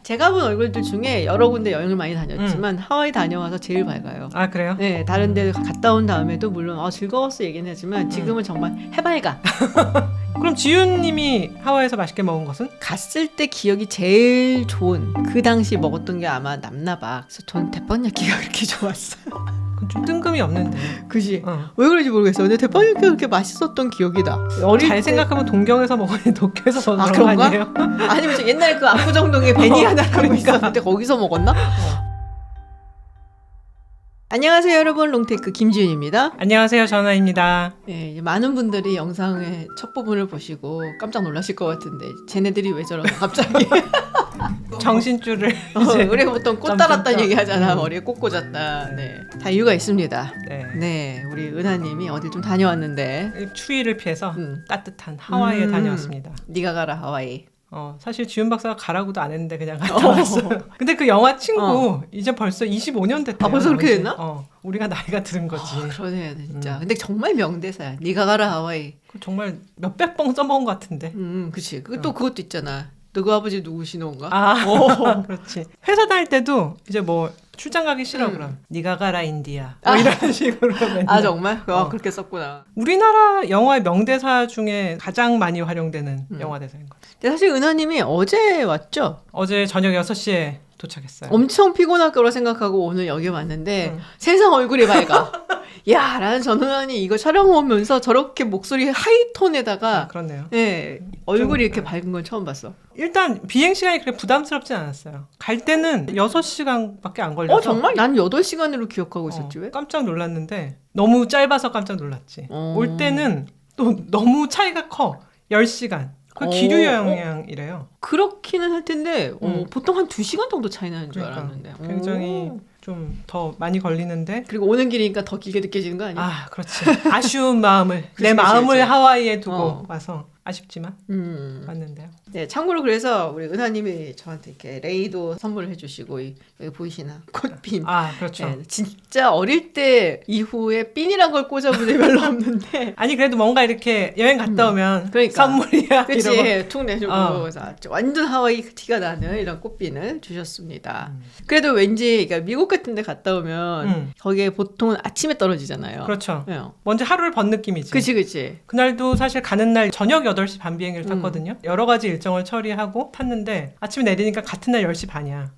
제가 본 얼굴들 중에 여러 군데 여행을 많이 다녔지만 하와이 다녀와서 제일 밝아요. 아 그래요? 네, 다른 데 갔다 온 다음에도 물론 즐거웠어 얘기는 하지만 지금은 정말 해맑아. 그럼 지윤님이 하와이에서 맛있게 먹은 것은? 갔을 때 기억이 제일 좋은 그 당시 먹었던 게 아마 남나 봐. 그래서 전 대빵야끼가 그렇게 좋았어요. 그건 좀 뜬금이 없는데. 그지? 왜 그런지 모르겠어. 근데 대빵야끼가 그렇게 맛있었던 기억이다. 어릴 잘 때... 생각하면 동경에서 먹었니 도쿄에서 먹은 거 그런가? 아니에요? 아니면 저 옛날에 그 압구정동에 베니하나라고 그러니까. 있었는데 거기서 먹었나? 안녕하세요 여러분, 롱테이크 김지윤입니다. 안녕하세요, 전화입니다. 네, 많은 분들이 영상의 첫 부분을 보시고 깜짝 놀라실 것 같은데 쟤네들이 왜 저러나 갑자기. 정신줄을 이제 우리가 보통 꽃 달았다는 얘기 하잖아. 머리에 꽃 꽂았다. 네, 다 이유가 있습니다. 네. 네, 우리 은하님이 어딜 좀 다녀왔는데 추위를 피해서 따뜻한 하와이에 다녀왔습니다. 네가 가라 하와이. 사실 지윤 박사가 가라고도 안 했는데 그냥 갔다 왔어요. 근데 그 영화 친구 이제 벌써 25년 됐대요. 벌써 그렇게 됐나? 우리가 나이가 들은 거지. 그러네 진짜. 근데 정말 명대사야. 네가 가라 하와이. 정말 몇백 번 써먹은 것 같은데. 그치. 또 그것도 있잖아. 너그 아버지 누구시노인가? 그렇지. 회사 다닐 때도 이제 뭐 출장 가기 싫어 그럼 네가 가라 인디아 뭐 이런 식으로 맨날. 정말? 그렇게 썼구나. 우리나라 영화의 명대사 중에 가장 많이 활용되는 영화 대사인 것 같아요. 근데 사실 은하님이 어제 왔죠? 어제 저녁 6시에 도착했어요. 엄청 피곤할 거라 생각하고 오늘 여기 왔는데 세상 얼굴이 밝아. 야, 나는 전은환이 이거 촬영 오면서 저렇게 목소리 하이톤에다가 그렇네요. 네, 얼굴이 이렇게 밝은 건 처음 봤어. 일단 비행 시간이 그렇게 부담스럽진 않았어요. 갈 때는 6시간밖에 안 걸려서. 정말? 난 8시간으로 기억하고 있었지 왜? 깜짝 놀랐는데 너무 짧아서 깜짝 놀랐지. 올 때는 또 너무 차이가 커. 10시간. 그 기류 영향이래요. 그렇기는 할 텐데 보통 한 2시간 정도 차이 나는 줄 알았는데. 굉장히 좀 더 많이 걸리는데. 그리고 오는 길이니까 더 길게 느껴지는 거 아니야? 그렇지. 아쉬운 마음을 내 마음을 하와이에 두고 와서 아쉽지만 왔는데요. 네, 참고로 그래서 우리 은하님이 저한테 이렇게 레이도 선물을 해주시고 여기 보이시나 꽃핀. 그렇죠. 네, 진짜 어릴 때 이후에 핀이란 걸 꽂아본 적 별로 없는데. 아니 그래도 뭔가 이렇게 여행 갔다 오면 그러니까. 선물이야. 그렇지. 툭 내주고 그래서 완전 하와이 티가 나는 이런 꽃핀을 주셨습니다. 그래도 왠지 그러니까 미국 같은 데 갔다 오면 거기에 보통은 아침에 떨어지잖아요. 그렇죠. 네. 먼저 하루를 번 느낌이지. 그치. 그날도 사실 가는 날 저녁 8시 반 비행기를 탔거든요. 여러 가지 일정을 처리하고 탔는데 아침에 내리니까 같은 날 10시 반이야.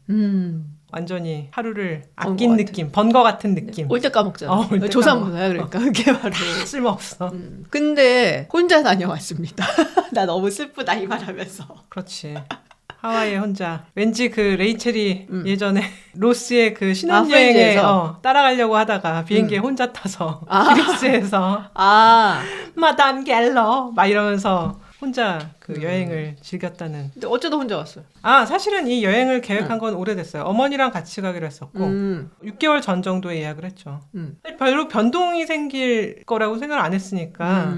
완전히 하루를 아낀 느낌, 번 거 같은 느낌. 올 때 까먹잖아. 조산모사야 그러니까 그게 바로. 쓸모없어. 근데 혼자 다녀왔습니다. 나 너무 슬프다 이 말하면서. 그렇지. 하와이에 혼자. 왠지 그 레이첼이 예전에 로스의 그 신혼여행에 따라가려고 하다가 비행기에 혼자 타서 그리스에서 마담 갤러 막 이러면서 혼자 그 여행을 즐겼다는. 근데 어쩌다 혼자 왔어요? 사실은 이 여행을 계획한 건 오래됐어요. 어머니랑 같이 가기로 했었고 6개월 전 정도에 예약을 했죠. 별로 변동이 생길 거라고 생각을 안 했으니까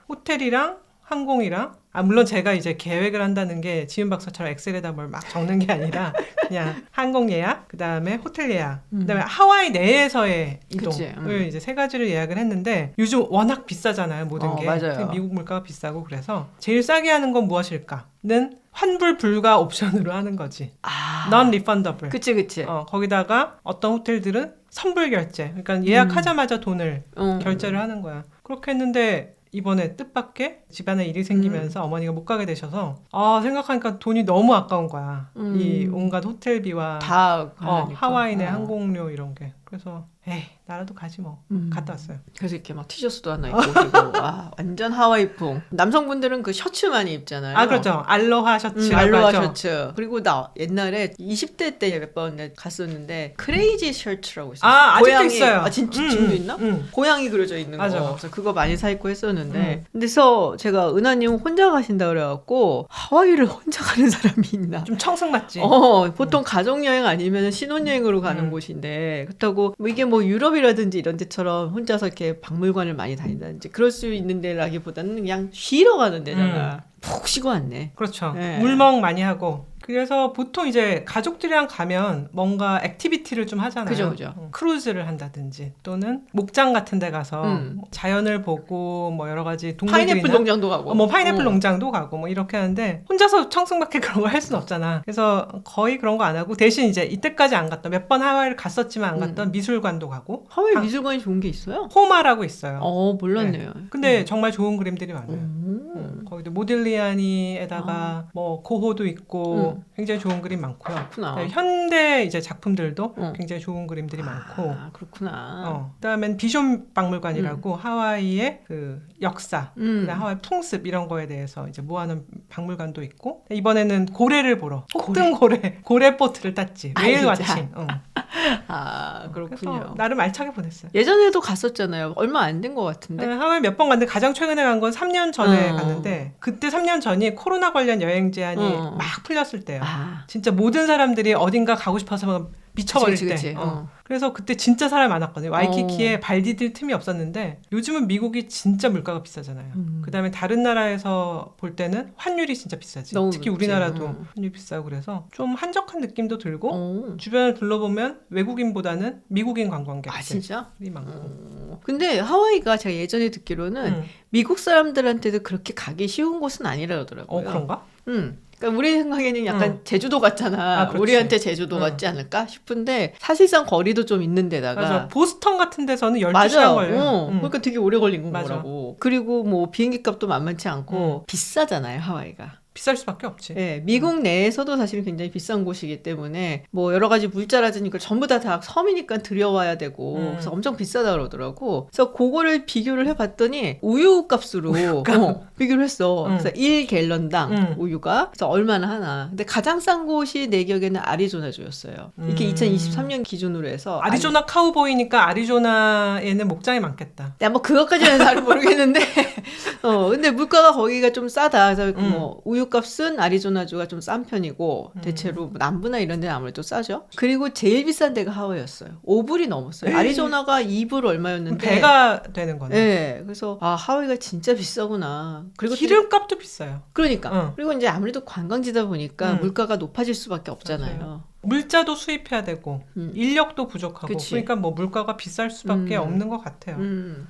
호텔이랑 항공이랑 물론 제가 이제 계획을 한다는 게 지은 박사처럼 엑셀에다 뭘 막 적는 게 아니라 그냥 항공 예약, 그 다음에 호텔 예약, 그 다음에 하와이 내에서의 이동을 이제 3가지를 예약을 했는데 요즘 워낙 비싸잖아요, 모든 게. 맞아요. 미국 물가가 비싸고 그래서 제일 싸게 하는 건 무엇일까?는 환불 불가 옵션으로 하는 거지. non-refundable. 그치. 거기다가 어떤 호텔들은 선불 결제. 그러니까 예약하자마자 돈을 결제를 하는 거야. 그렇게 했는데 이번에 뜻밖의 집안에 일이 생기면서 어머니가 못 가게 되셔서 생각하니까 돈이 너무 아까운 거야. 이 온갖 호텔비와 다 하와이 내 항공료 이런 게. 그래서 나라도 가지 뭐. 갔다 왔어요. 그래서 이렇게 막 티셔츠도 하나 입고 오시고 완전 하와이풍. 남성분들은 그 셔츠 많이 입잖아요. 그렇죠. 알로하 셔츠. 알로하 셔츠. 그리고 나 옛날에 20대 때 몇 번 갔었는데 크레이지 셔츠라고 있어요. 아직도 있어요. 지금도 있나? 고양이 그려져 있는 맞아. 거. 그래서 그거 많이 사 입고 했었는데 그래서 제가 은하님 혼자 가신다 그래갖고 하와이를 혼자 가는 사람이 있나? 좀 청승맞지. 보통 가족여행 아니면 신혼여행으로 가는 곳인데 그렇다고 뭐 이게 뭐 유럽이라든지 이런 데처럼 혼자서 이렇게 박물관을 많이 다닌다든지 그럴 수 있는 데라기보다는 그냥 쉬러 가는 데잖아. 푹 쉬고 왔네. 그렇죠. 네. 물멍 많이 하고 그래서 보통 이제 가족들이랑 가면 뭔가 액티비티를 좀 하잖아요. 그죠. 크루즈를 한다든지 또는 목장 같은 데 가서 자연을 보고 뭐 여러 가지 동물들이나 파인애플 농장도 가고 뭐 파인애플 농장도 가고 뭐 이렇게 하는데 혼자서 청승맞게 그런 걸 할 수는 없잖아. 그래서 거의 그런 거 안 하고 대신 이제 이때까지 안 갔던 몇 번 하와이를 갔었지만 안 갔던 미술관도 가고. 하와이 미술관이 좋은 게 있어요? 호마라고 있어요. 몰랐네요. 네. 근데 정말 좋은 그림들이 많아요. 거기도 모딜리아니에다가 뭐 고호도 있고 굉장히 좋은 그림 많고요. 그렇구나. 네, 현대 이제 작품들도 굉장히 좋은 그림들이 많고. 그렇구나. 그다음엔 비숑 박물관이라고 하와이의 그 역사, 그다음 하와이 풍습 이런 거에 대해서 이제 모아놓은 박물관도 있고. 이번에는 고래를 보러 폭등 고래 보트를 탔지. 웨일 와칭. 그렇군요. 그래서 나름 알차게 보냈어요. 예전에도 갔었잖아요. 얼마 안 된 것 같은데. 네, 하와이 몇 번 갔는데 가장 최근에 간 건 3년 전에 갔는데 그때 3년 전이 코로나 관련 여행 제한이 막 풀렸을 때예요. 진짜 모든 사람들이 어딘가 가고 싶어서 막 미쳐버릴 때. 그래서 그때 진짜 사람이 많았거든요. 와이키키에 발 디딜 틈이 없었는데 요즘은 미국이 진짜 물가가 비싸잖아요. 그다음에 다른 나라에서 볼 때는 환율이 진짜 비싸지. 특히 우리나라도 환율이 비싸고 그래서 좀 한적한 느낌도 들고 주변을 둘러보면 외국인보다는 미국인 관광객들이 진짜? 많고. 근데 하와이가 제가 예전에 듣기로는 미국 사람들한테도 그렇게 가기 쉬운 곳은 아니라 그러더라고요. 그런가? 그러니까 우리 생각에는 약간 제주도 같잖아. 그렇지. 우리한테 제주도 같지 않을까 싶은데 사실상 거리도 좀 있는 데다가 맞아. 보스턴 같은 데서는 12시간 걸려요. 그러니까 되게 오래 걸린 거라고. 그리고 뭐 비행기 값도 만만치 않고 비싸잖아요, 하와이가. 비쌀 수밖에 없지. 네, 미국 내에서도 사실 굉장히 비싼 곳이기 때문에 뭐 여러 가지 물자라든지 이걸 전부 다 섬이니까 들여와야 되고 그래서 엄청 비싸다 그러더라고. 그래서 그거를 비교를 해봤더니 우유 값으로 비교를 했어. 그래서 1갤런당 우유가 그래서 얼마나 하나. 근데 가장 싼 곳이 내 기억에는 아리조나주였어요. 이렇게 2023년 기준으로 해서 아리조나 카우보이니까 아리조나에는 목장이 많겠다. 야, 뭐 그것까지는 잘 모르겠는데 근데 물가가 거기가 좀 싸다. 그래서 뭐 우유값은 아리조나주가 좀 싼 편이고 대체로 남부나 이런 데는 아무래도 싸죠. 그리고 제일 비싼 데가 하와이였어요. 5불이 넘었어요. 아리조나가 2불 얼마였는데 배가 되는 거네. 네, 그래서 하와이가 진짜 비싸구나. 그리고 기름값도 비싸요. 그러니까 그리고 이제 아무래도 관광지다 보니까 물가가 높아질 수밖에 없잖아요. 맞아요. 물자도 수입해야 되고 인력도 부족하고 그러니까 뭐 물가가 비쌀 수밖에 없는 것 같아요.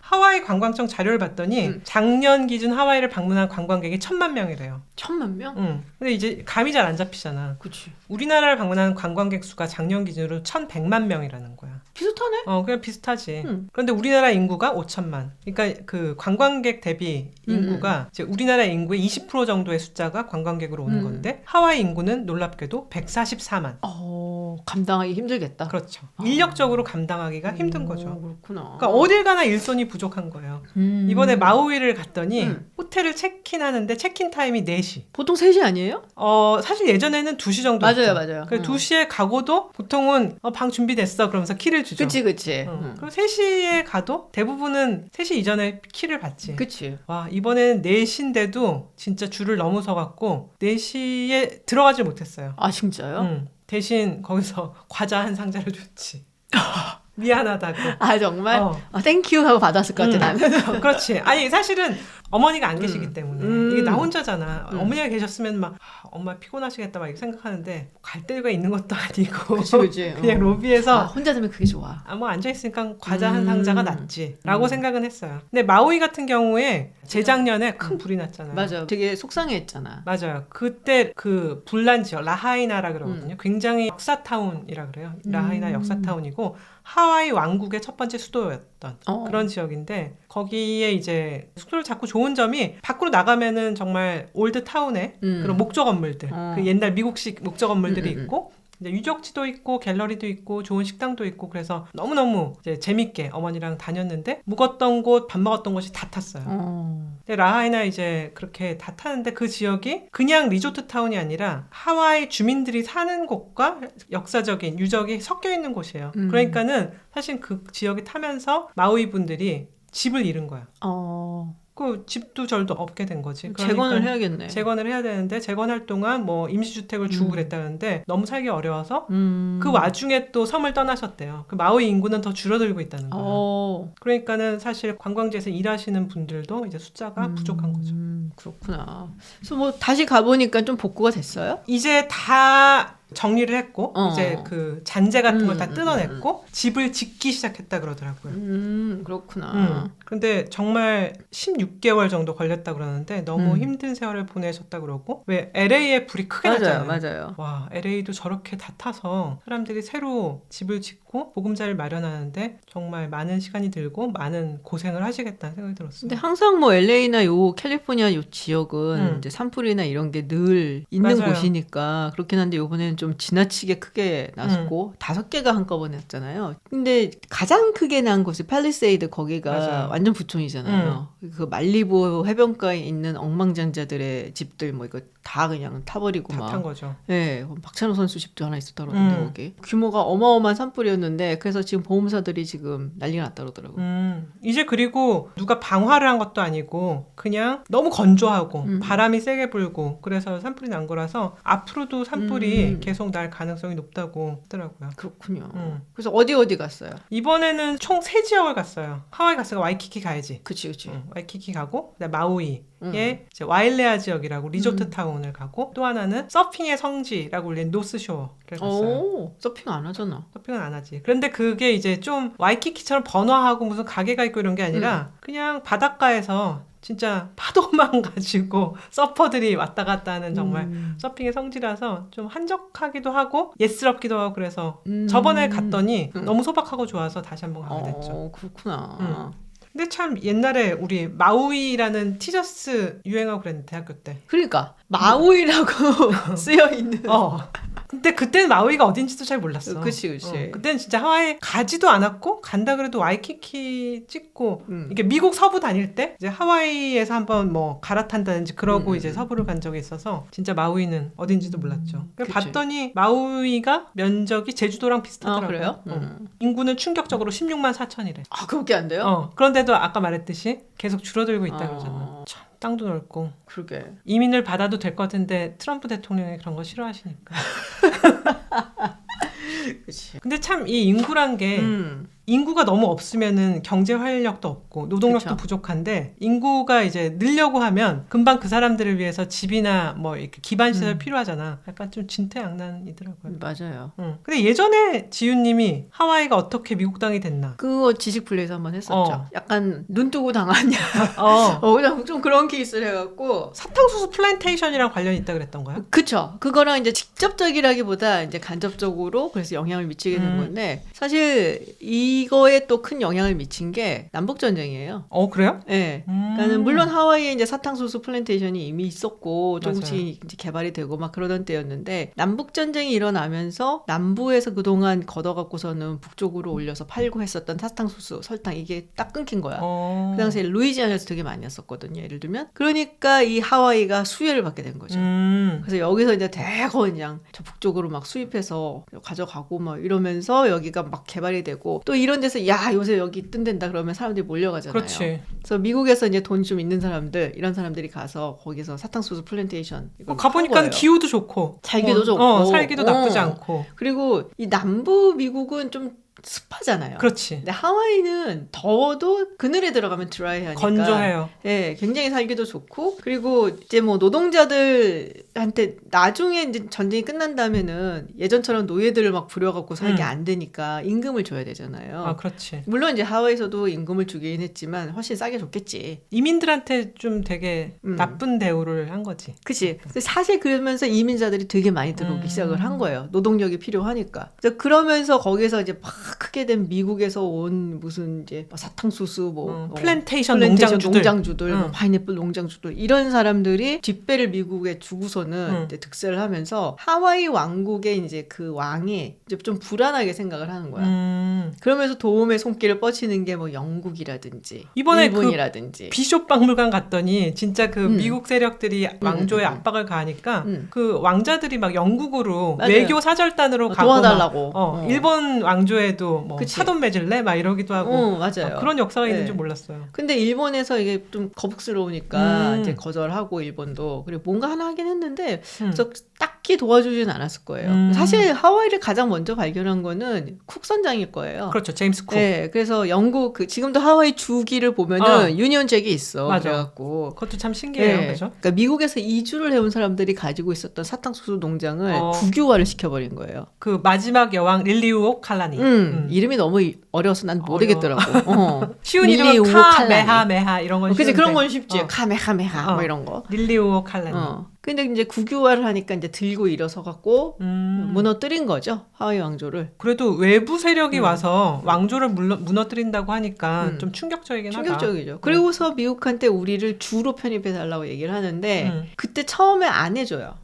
하와이 관광청 자료를 봤더니 작년 기준 하와이를 방문한 관광객이 1,000만 명이래요. 1,000만 명? 근데 이제 감이 잘 안 잡히잖아. 그치. 우리나라를 방문한 관광객 수가 작년 기준으로 1,100만 명이라는 거야. 비슷하네? 그냥 비슷하지. 그런데 우리나라 인구가 5천만. 그러니까 그 관광객 대비 인구가 이제 우리나라 인구의 20% 정도의 숫자가 관광객으로 오는 건데 하와이 인구는 놀랍게도 144만. 감당하기 힘들겠다. 그렇죠. 인력적으로 감당하기가 힘든 거죠. 그렇구나. 그러니까 어딜 가나 일손이 부족한 거예요. 이번에 마우이를 갔더니 호텔을 체크인하는데 체크인 타임이 4시. 보통 3시 아니에요? 사실 예전에는 2시 정도. 맞아요. 그래서 2시에 가고도 보통은 방 준비됐어 그러면서 키를 주죠. 그치. 그리고 3시에 가도 대부분은 3시 이전에 키를 받지. 그치. 와, 이번에는 4시인데도 진짜 줄을 너무 서갖고 4시에 들어가질 못했어요. 진짜요? 대신 거기서 과자 한 상자를 줬지. 미안하다고. 정말? 땡큐 하고 받았을 것 같아 나는. 그렇지. 아니 사실은 어머니가 안 계시기 때문에 이게 나 혼자잖아. 어머니가 계셨으면 막 엄마 피곤하시겠다 막 이렇게 생각하는데 갈 데가 있는 것도 아니고 그치. 그냥 로비에서 혼자 되면 그게 좋아. 뭐 앉아있으니까 과자 한 상자가 낫지 라고 생각은 했어요. 근데 마우이 같은 경우에 재작년에 큰 불이 났잖아요. 맞아요. 되게 속상해했잖아. 맞아요. 그때 그 불난 지역 라하이나라 그러거든요. 굉장히 역사타운이라 그래요. 라하이나 역사타운이고 하와이 왕국의 첫 번째 수도였던 그런 지역인데 거기에 이제 숙소를 잡고 좋은 점이 밖으로 나가면은 정말 올드타운에 그런 목조 건물들 그 옛날 미국식 목조 건물들이 있고 이제 유적지도 있고 갤러리도 있고 좋은 식당도 있고 그래서 너무너무 이제 재밌게 어머니랑 다녔는데 묵었던 곳, 밥 먹었던 곳이 다 탔어요. 근데 라하이나 이제 그렇게 다 타는데 그 지역이 그냥 리조트 타운이 아니라 하와이 주민들이 사는 곳과 역사적인 유적이 섞여 있는 곳이에요. 그러니까는 사실 그 지역이 타면서 마우이 분들이 집을 잃은 거야. 그 집도 절도 없게 된 거지. 재건을 해야겠네. 재건을 해야 되는데 재건할 동안 뭐 임시주택을 주고 그랬다는데 너무 살기 어려워서 그 와중에 또 섬을 떠나셨대요. 그 마우이 인구는 더 줄어들고 있다는 거예요. 그러니까는 사실 관광지에서 일하시는 분들도 이제 숫자가 부족한 거죠. 그렇구나. 그래서 뭐 다시 가보니까 좀 복구가 됐어요? 이제 다 정리를 했고 이제 그 잔재 같은 걸 다 뜯어냈고 집을 짓기 시작했다 그러더라고요. 그렇구나. 근데 정말 16개월 정도 걸렸다 그러는데 너무 힘든 세월을 보내셨다 그러고 왜 LA에 불이 크게 났잖아요. 맞아요. 와, LA도 저렇게 다 타서 사람들이 새로 집을 짓고 보금자리를 마련하는데 정말 많은 시간이 들고 많은 고생을 하시겠다는 생각이 들었어요. 근데 항상 뭐 LA나 요 캘리포니아 요 지역은 이제 산불이나 이런 게 늘 있는 맞아요. 곳이니까 그렇긴 한데 요번에는 좀 지나치게 크게 났고 5개가 한꺼번에 났잖아요. 근데 가장 크게 난 곳이 팔리세이드 거기가 맞아요. 완전 부촌이잖아요. 그 말리부 해변가에 있는 억만장자들의 집들 뭐 이거 다 그냥 타버리고 다 막. 탄 거죠. 네, 박찬호 선수 집도 하나 있었다 그러는데 거기 규모가 어마어마한 산불이었는데 그래서 지금 보험사들이 지금 난리가 났다 그러더라고. 이제 그리고 누가 방화를 한 것도 아니고 그냥 너무 건조하고 바람이 세게 불고 그래서 산불이 난 거라서 앞으로도 산불이 계속 날 가능성이 높다고 하더라고요. 그렇군요. 그래서 어디 갔어요? 이번에는 총 3지역을 갔어요. 하와이 갔으니까 와이키키 가야지. 그치. 와이키키 가고 그다음에 마우이에 이제 와일레아 지역이라고 리조트 타운을 가고 또 하나는 서핑의 성지라고 불리는 노스쇼어를 갔어요. 서핑 안 하잖아. 서핑은 안 하지. 그런데 그게 이제 좀 와이키키처럼 번화하고 무슨 가게가 있고 이런 게 아니라 그냥 바닷가에서 진짜 파도만 가지고 서퍼들이 왔다 갔다 하는 정말 서핑의 성지라서 좀 한적하기도 하고 예스럽기도 하고 그래서 저번에 갔더니 너무 소박하고 좋아서 다시 한번 가게 됐죠. 그렇구나. 근데 참 옛날에 우리 마우이라는 티셔츠 유행하고 그랬는데 대학교 때. 그러니까 마우이라고 쓰여있는. 근데 그때는 마우이가 어딘지도 잘 몰랐어. 그치. 그때는 진짜 하와이 가지도 않았고 간다 그래도 와이키키 찍고 이게 미국 서부 다닐 때 이제 하와이에서 한번 뭐 갈아탄다든지 그러고 이제 서부를 간 적이 있어서 진짜 마우이는 어딘지도 몰랐죠. 봤더니 마우이가 면적이 제주도랑 비슷하더라고요. 그래요? 인구는 충격적으로 16만 4천이래. 그렇게 안 돼요? 그런데도 아까 말했듯이 계속 줄어들고 있다 그러잖아. 참 땅도 넓고. 그러게. 이민을 받아도 될 것 같은데 트럼프 대통령이 그런 거 싫어하시니까. 그치. 근데 참 이 인구란 게 인구가 너무 없으면은 경제 활력도 없고 노동력도 부족한데 인구가 이제 늘려고 하면 금방 그 사람들을 위해서 집이나 뭐 이렇게 기반 시설 필요하잖아. 약간 좀 진퇴양난이더라고요. 맞아요. 근데 예전에 지윤님이 하와이가 어떻게 미국 땅이 됐나? 그거 지식 플레이에서 한번 했었죠. 약간 눈 뜨고 당하냐. 그냥 좀 그런 케이스를 해갖고 사탕수수 플랜테이션이랑 관련이 있다 그랬던 거야? 그쵸. 그거랑 이제 직접적이라기보다 이제 간접적으로 그래서 영향을 미치게 된 건데 사실 이거에 또 큰 영향을 미친 게 남북전쟁이에요. 그래요? 네. 그러니까는 물론 하와이에 이제 사탕수수 플랜테이션이 이미 있었고 조금씩 이제 개발이 되고 막 그러던 때였는데 남북전쟁이 일어나면서 남부에서 그동안 걷어갖고서는 북쪽으로 올려서 팔고 했었던 사탕수수, 설탕 이게 딱 끊긴 거야. 그 당시에 루이지아나에서 되게 많이 했었거든요. 예를 들면. 그러니까 이 하와이가 수혜를 받게 된 거죠. 그래서 여기서 이제 대거 그냥 저 북쪽으로 막 수입해서 가져가고 막 이러면서 여기가 막 개발이 되고 또 이런 데서 야 요새 여기 뜬댄다 그러면 사람들이 몰려가잖아요. 그렇지. 그래서 미국에서 이제 돈 좀 있는 사람들 이런 사람들이 가서 거기서 사탕수수 플랜테이션 가보니까 기후도 좋고 살기도 좋고 살기도 나쁘지 않고 그리고 이 남부 미국은 좀 습하잖아요. 그렇지. 근데 하와이는 더워도 그늘에 들어가면 드라이하니까 건조해요. 네, 굉장히 살기도 좋고 그리고 이제 뭐 노동자들한테 나중에 이제 전쟁이 끝난다면은 예전처럼 노예들을 막 부려갖고 살게 안 되니까 임금을 줘야 되잖아요. 그렇지. 물론 이제 하와이에서도 임금을 주긴 했지만 훨씬 싸게 줬겠지. 이민들한테 좀 되게 나쁜 대우를 한 거지. 그치. 사실 그러면서 이민자들이 되게 많이 들어오기 시작을 한 거예요. 노동력이 필요하니까. 그러면서 거기서 이제 막 크게 된 미국에서 온 무슨 이제 사탕수수 플랜테이션 농장주들 뭐 파인애플 농장주들 이런 사람들이 뒷배를 미국에 주고서는 이제 득세를 하면서 하와이 왕국의 이제 그 왕이 이제 좀 불안하게 생각을 하는 거야. 그러면서 도움의 손길을 뻗치는 게 뭐 영국이라든지 이번에 일본이라든지 비숍 박물관 갔더니 진짜 그 미국 세력들이 왕조에 압박을 가하니까 그 왕자들이 막 영국으로 맞아요. 외교 사절단으로 가고 도와달라고 일본 왕조에 이후에도 뭐 그치. 사돈 맺을래? 막 이러기도 하고 맞아요. 그런 역사가 있는 네. 줄 몰랐어요. 근데 일본에서 이게 좀 거북스러우니까 이제 거절하고 일본도 그리고 뭔가 하나 하긴 했는데 그래서 딱히 도와주진 않았을 거예요. 사실 하와이를 가장 먼저 발견한 거는 쿡 선장일 거예요. 그렇죠. 제임스 쿡. 네, 그래서 영국 지금도 하와이 주기를 보면은 유니온 잭이 있어. 맞아. 그래갖고 그것도 참 신기해요. 네. 그죠? 그러니까 미국에서 이주를 해온 사람들이 가지고 있었던 사탕수수 농장을 국유화를 시켜버린 거예요. 그 마지막 여왕 릴리우오 칼라니. 이름이 너무 어려워서 난 모르겠더라고. 쉬운 이름은 카메하메하 이런 건 그치, 그런 건 쉽지. 카메하메하 뭐 이런 거. 릴리우오 칼라니. 근데 이제 국유화를 하니까 이제 들고 일어서 갖고 무너뜨린 거죠. 하와이 왕조를. 그래도 외부 세력이 와서 왕조를 무너뜨린다고 하니까 좀 충격적이긴 하다. 충격적이죠. 그리고서 미국한테 우리를 주로 편입해 달라고 얘기를 하는데 그때 처음에 안 해줘요.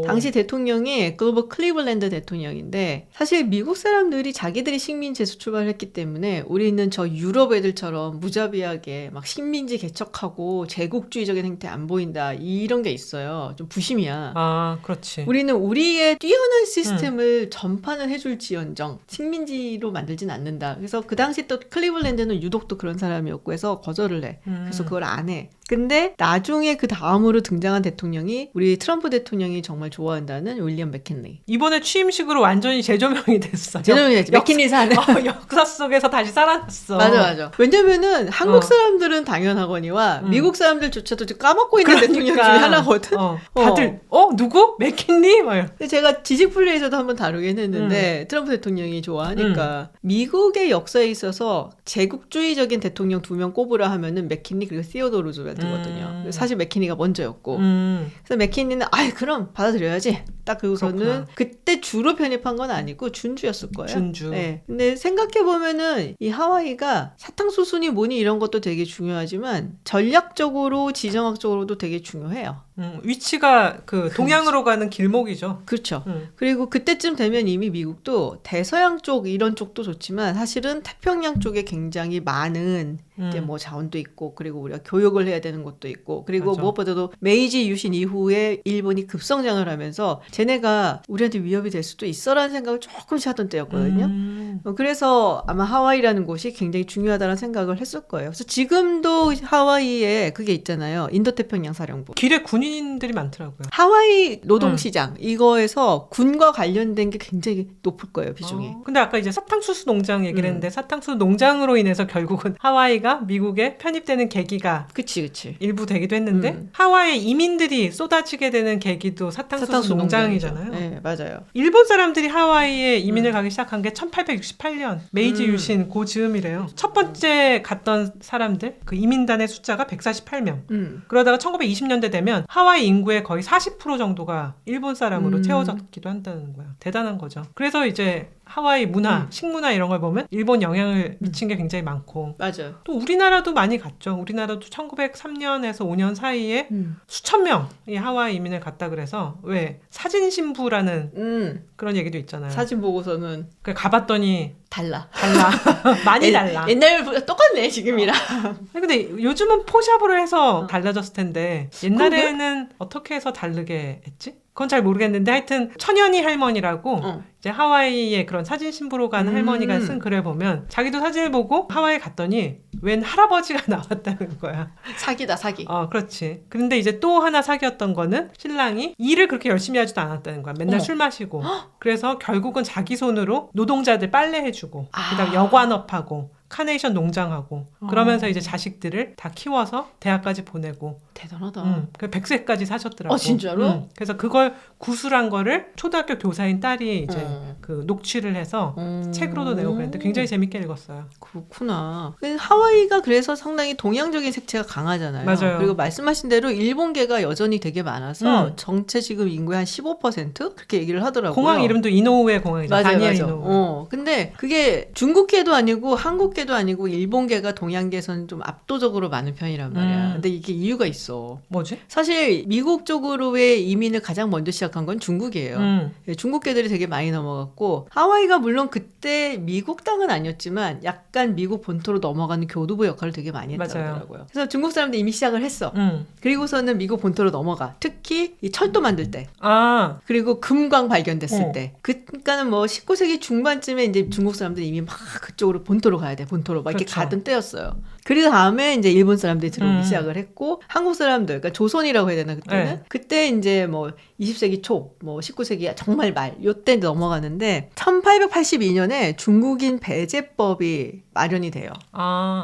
당시 대통령이 글로벌 클리블랜드 대통령인데 사실 미국 사람들이 자기들이 식민지에 출발했기 때문에 우리는 저 유럽 애들처럼 무자비하게 막 식민지 개척하고 제국주의적인 행태 안 보인다 이런 게 있어요. 좀 부심이야. 아, 그렇지. 우리는 우리의 뛰어난 시스템을 전파는 해줄지언정 식민지로 만들진 않는다. 그래서 그 당시 또 클리블랜드는 유독 또 그런 사람이었고 해서 거절을 해. 그래서 그걸 안 해. 근데 나중에 그 다음으로 등장한 대통령이 우리 트럼프 대통령이 정말 좋아한다는 윌리엄 맥킨리. 이번에 취임식으로 완전히 재조명이 됐어요. 재조명이 됐지. 맥킨리 사는. 역사 속에서 다시 살아났어. 맞아. 왜냐면은 한국 사람들은 당연하거니와 미국 사람들조차도 지금 까먹고 있는 대통령 중에 하나거든. 다들 누구? 맥킨리? 근데 제가 지식플레이에서도 한번 다루긴 했는데 트럼프 대통령이 좋아하니까 미국의 역사에 있어서 제국주의적인 대통령 2명 꼽으라 하면은 맥킨리 그리고 시어도 루즈벨트거든요. 사실 맥킨리가 먼저였고 그래서 맥킨리는 그럼 받아들여야지 딱 그러고서는 그때 주로 편입한 건 아니고 준주였을 거예요. 준주. 네. 근데 생각해보면은 이 하와이가 사탕수순이 뭐니 이런 것도 되게 중요하지만 전략적으로 지정학적으로도 되게 중요해요. 위치가 그 동양으로 가는 길목이죠. 그렇죠. 그리고 그때쯤 되면 이미 미국도 대서양 쪽 이런 쪽도 좋지만 사실은 태평양 쪽에 굉장히 많은 이제 뭐 자원도 있고 그리고 우리가 교역을 해야 되는 것도 있고 그리고 맞아. 무엇보다도 메이지 유신 이후에 일본이 급성장을 하면서 쟤네가 우리한테 위협이 될 수도 있어라는 생각을 조금씩 하던 때였거든요. 그래서 아마 하와이라는 곳이 굉장히 중요하다는 생각을 했을 거예요. 그래서 지금도 하와이에 그게 있잖아요. 인도태평양 사령부. 길에 군인들이 많더라고요. 하와이 노동시장 이거에서 군과 관련된 게 굉장히 높을 거예요. 비중이. 근데 아까 이제 사탕수수 농장 얘기를 했는데 사탕수수 농장으로 인해서 결국은 하와이가 미국에 편입되는 계기가 그치. 일부 되기도 했는데 하와이에 이민들이 쏟아지게 되는 계기도 사탕수수 농장이잖아요. 네, 맞아요. 일본 사람들이 하와이에 이민을 가기 시작한 게 1868년 메이지 유신 고 즈음이래요. 첫 번째 갔던 사람들 그 이민단의 숫자가 148명. 그러다가 1920년대 되면 하와이 인구의 거의 40% 정도가 일본 사람으로 채워졌기도 한다는 거야. 대단한 거죠. 그래서 이제 하와이 문화, 식문화 이런 걸 보면 일본 영향을 미친 게 굉장히 많고 맞아요. 또 우리나라도 많이 갔죠. 우리나라도 1903년에서 5년 사이에 수천 명이 하와이 이민을 갔다 그래서 왜 사진 신부라는 그런 얘기도 있잖아요. 사진 보고서는 가봤더니 달라. 많이 달라. 옛날보다 똑같네 지금이랑. 근데 요즘은 포샵으로 해서 달라졌을 텐데 옛날에는 어떻게 해서 다르게 했지? 그건 잘 모르겠는데 하여튼 천연희 할머니라고 이제 하와이에 그런 사진 신부로 간 할머니가 쓴 글을 보면 자기도 사진을 보고 하와이에 갔더니 웬 할아버지가 나왔다는 거야. 사기다 사기. 그렇지. 근데 이제 또 하나 사기였던 거는 신랑이 일을 그렇게 열심히 하지도 않았다는 거야. 맨날 술 마시고. 그래서 결국은 자기 손으로 노동자들 빨래해주고 그다음에 여관업하고 카네이션 농장하고 그러면서 이제 자식들을 다 키워서 대학까지 보내고 대단하다. 그 100세까지 사셨더라고. 진짜로? 그래서 그걸 구술한 거를 초등학교 교사인 딸이 이제 그 녹취를 해서 책으로도 내고 그랬는데 굉장히 재밌게 읽었어요. 그렇구나. 하와이가 그래서 상당히 동양적인 색채가 강하잖아요. 맞아요. 그리고 말씀하신 대로 일본계가 여전히 되게 많아서 전체 지금 인구의 한 15% 그렇게 얘기를 하더라고요. 공항 이름도 이노우에 공항이죠. 다니엘 맞아. 이노우에. 근데 그게 중국계도 아니고 한국계도 아니고 일본계가 동양계에서는 좀 압도적으로 많은 편이란 말이야. 근데 이게 이유가 있어. 뭐지? 사실 미국 쪽으로의 이민을 가장 먼저 시작한 건 중국이에요. 중국계들이 되게 많이 넘어갔고 들어갔고 하와이가 물론 그때 미국 땅은 아니었지만 약간 미국 본토로 넘어가는 교두보 역할을 되게 많이 했더라고요. 그래서 중국 사람들이 이미 시작을 했어. 그리고서는 미국 본토로 넘어가. 특히 이 철도 만들 때. 그리고 금광 발견됐을 때. 그러니까는 뭐 19세기 중반쯤에 이제 중국 사람들이 이미 막 그쪽으로 본토로 가야 돼. 본토로 막 이렇게 가던 때였어요. 그 다음에 이제 일본 사람들이 들어오기 시작을 했고 한국 사람들, 그러니까 조선이라고 해야 되나 그때는? 네. 그때 이제 뭐 20세기 초, 뭐 19세기 정말 말 요때 넘어가는데 1882년에 중국인 배제법이 마련이 돼요.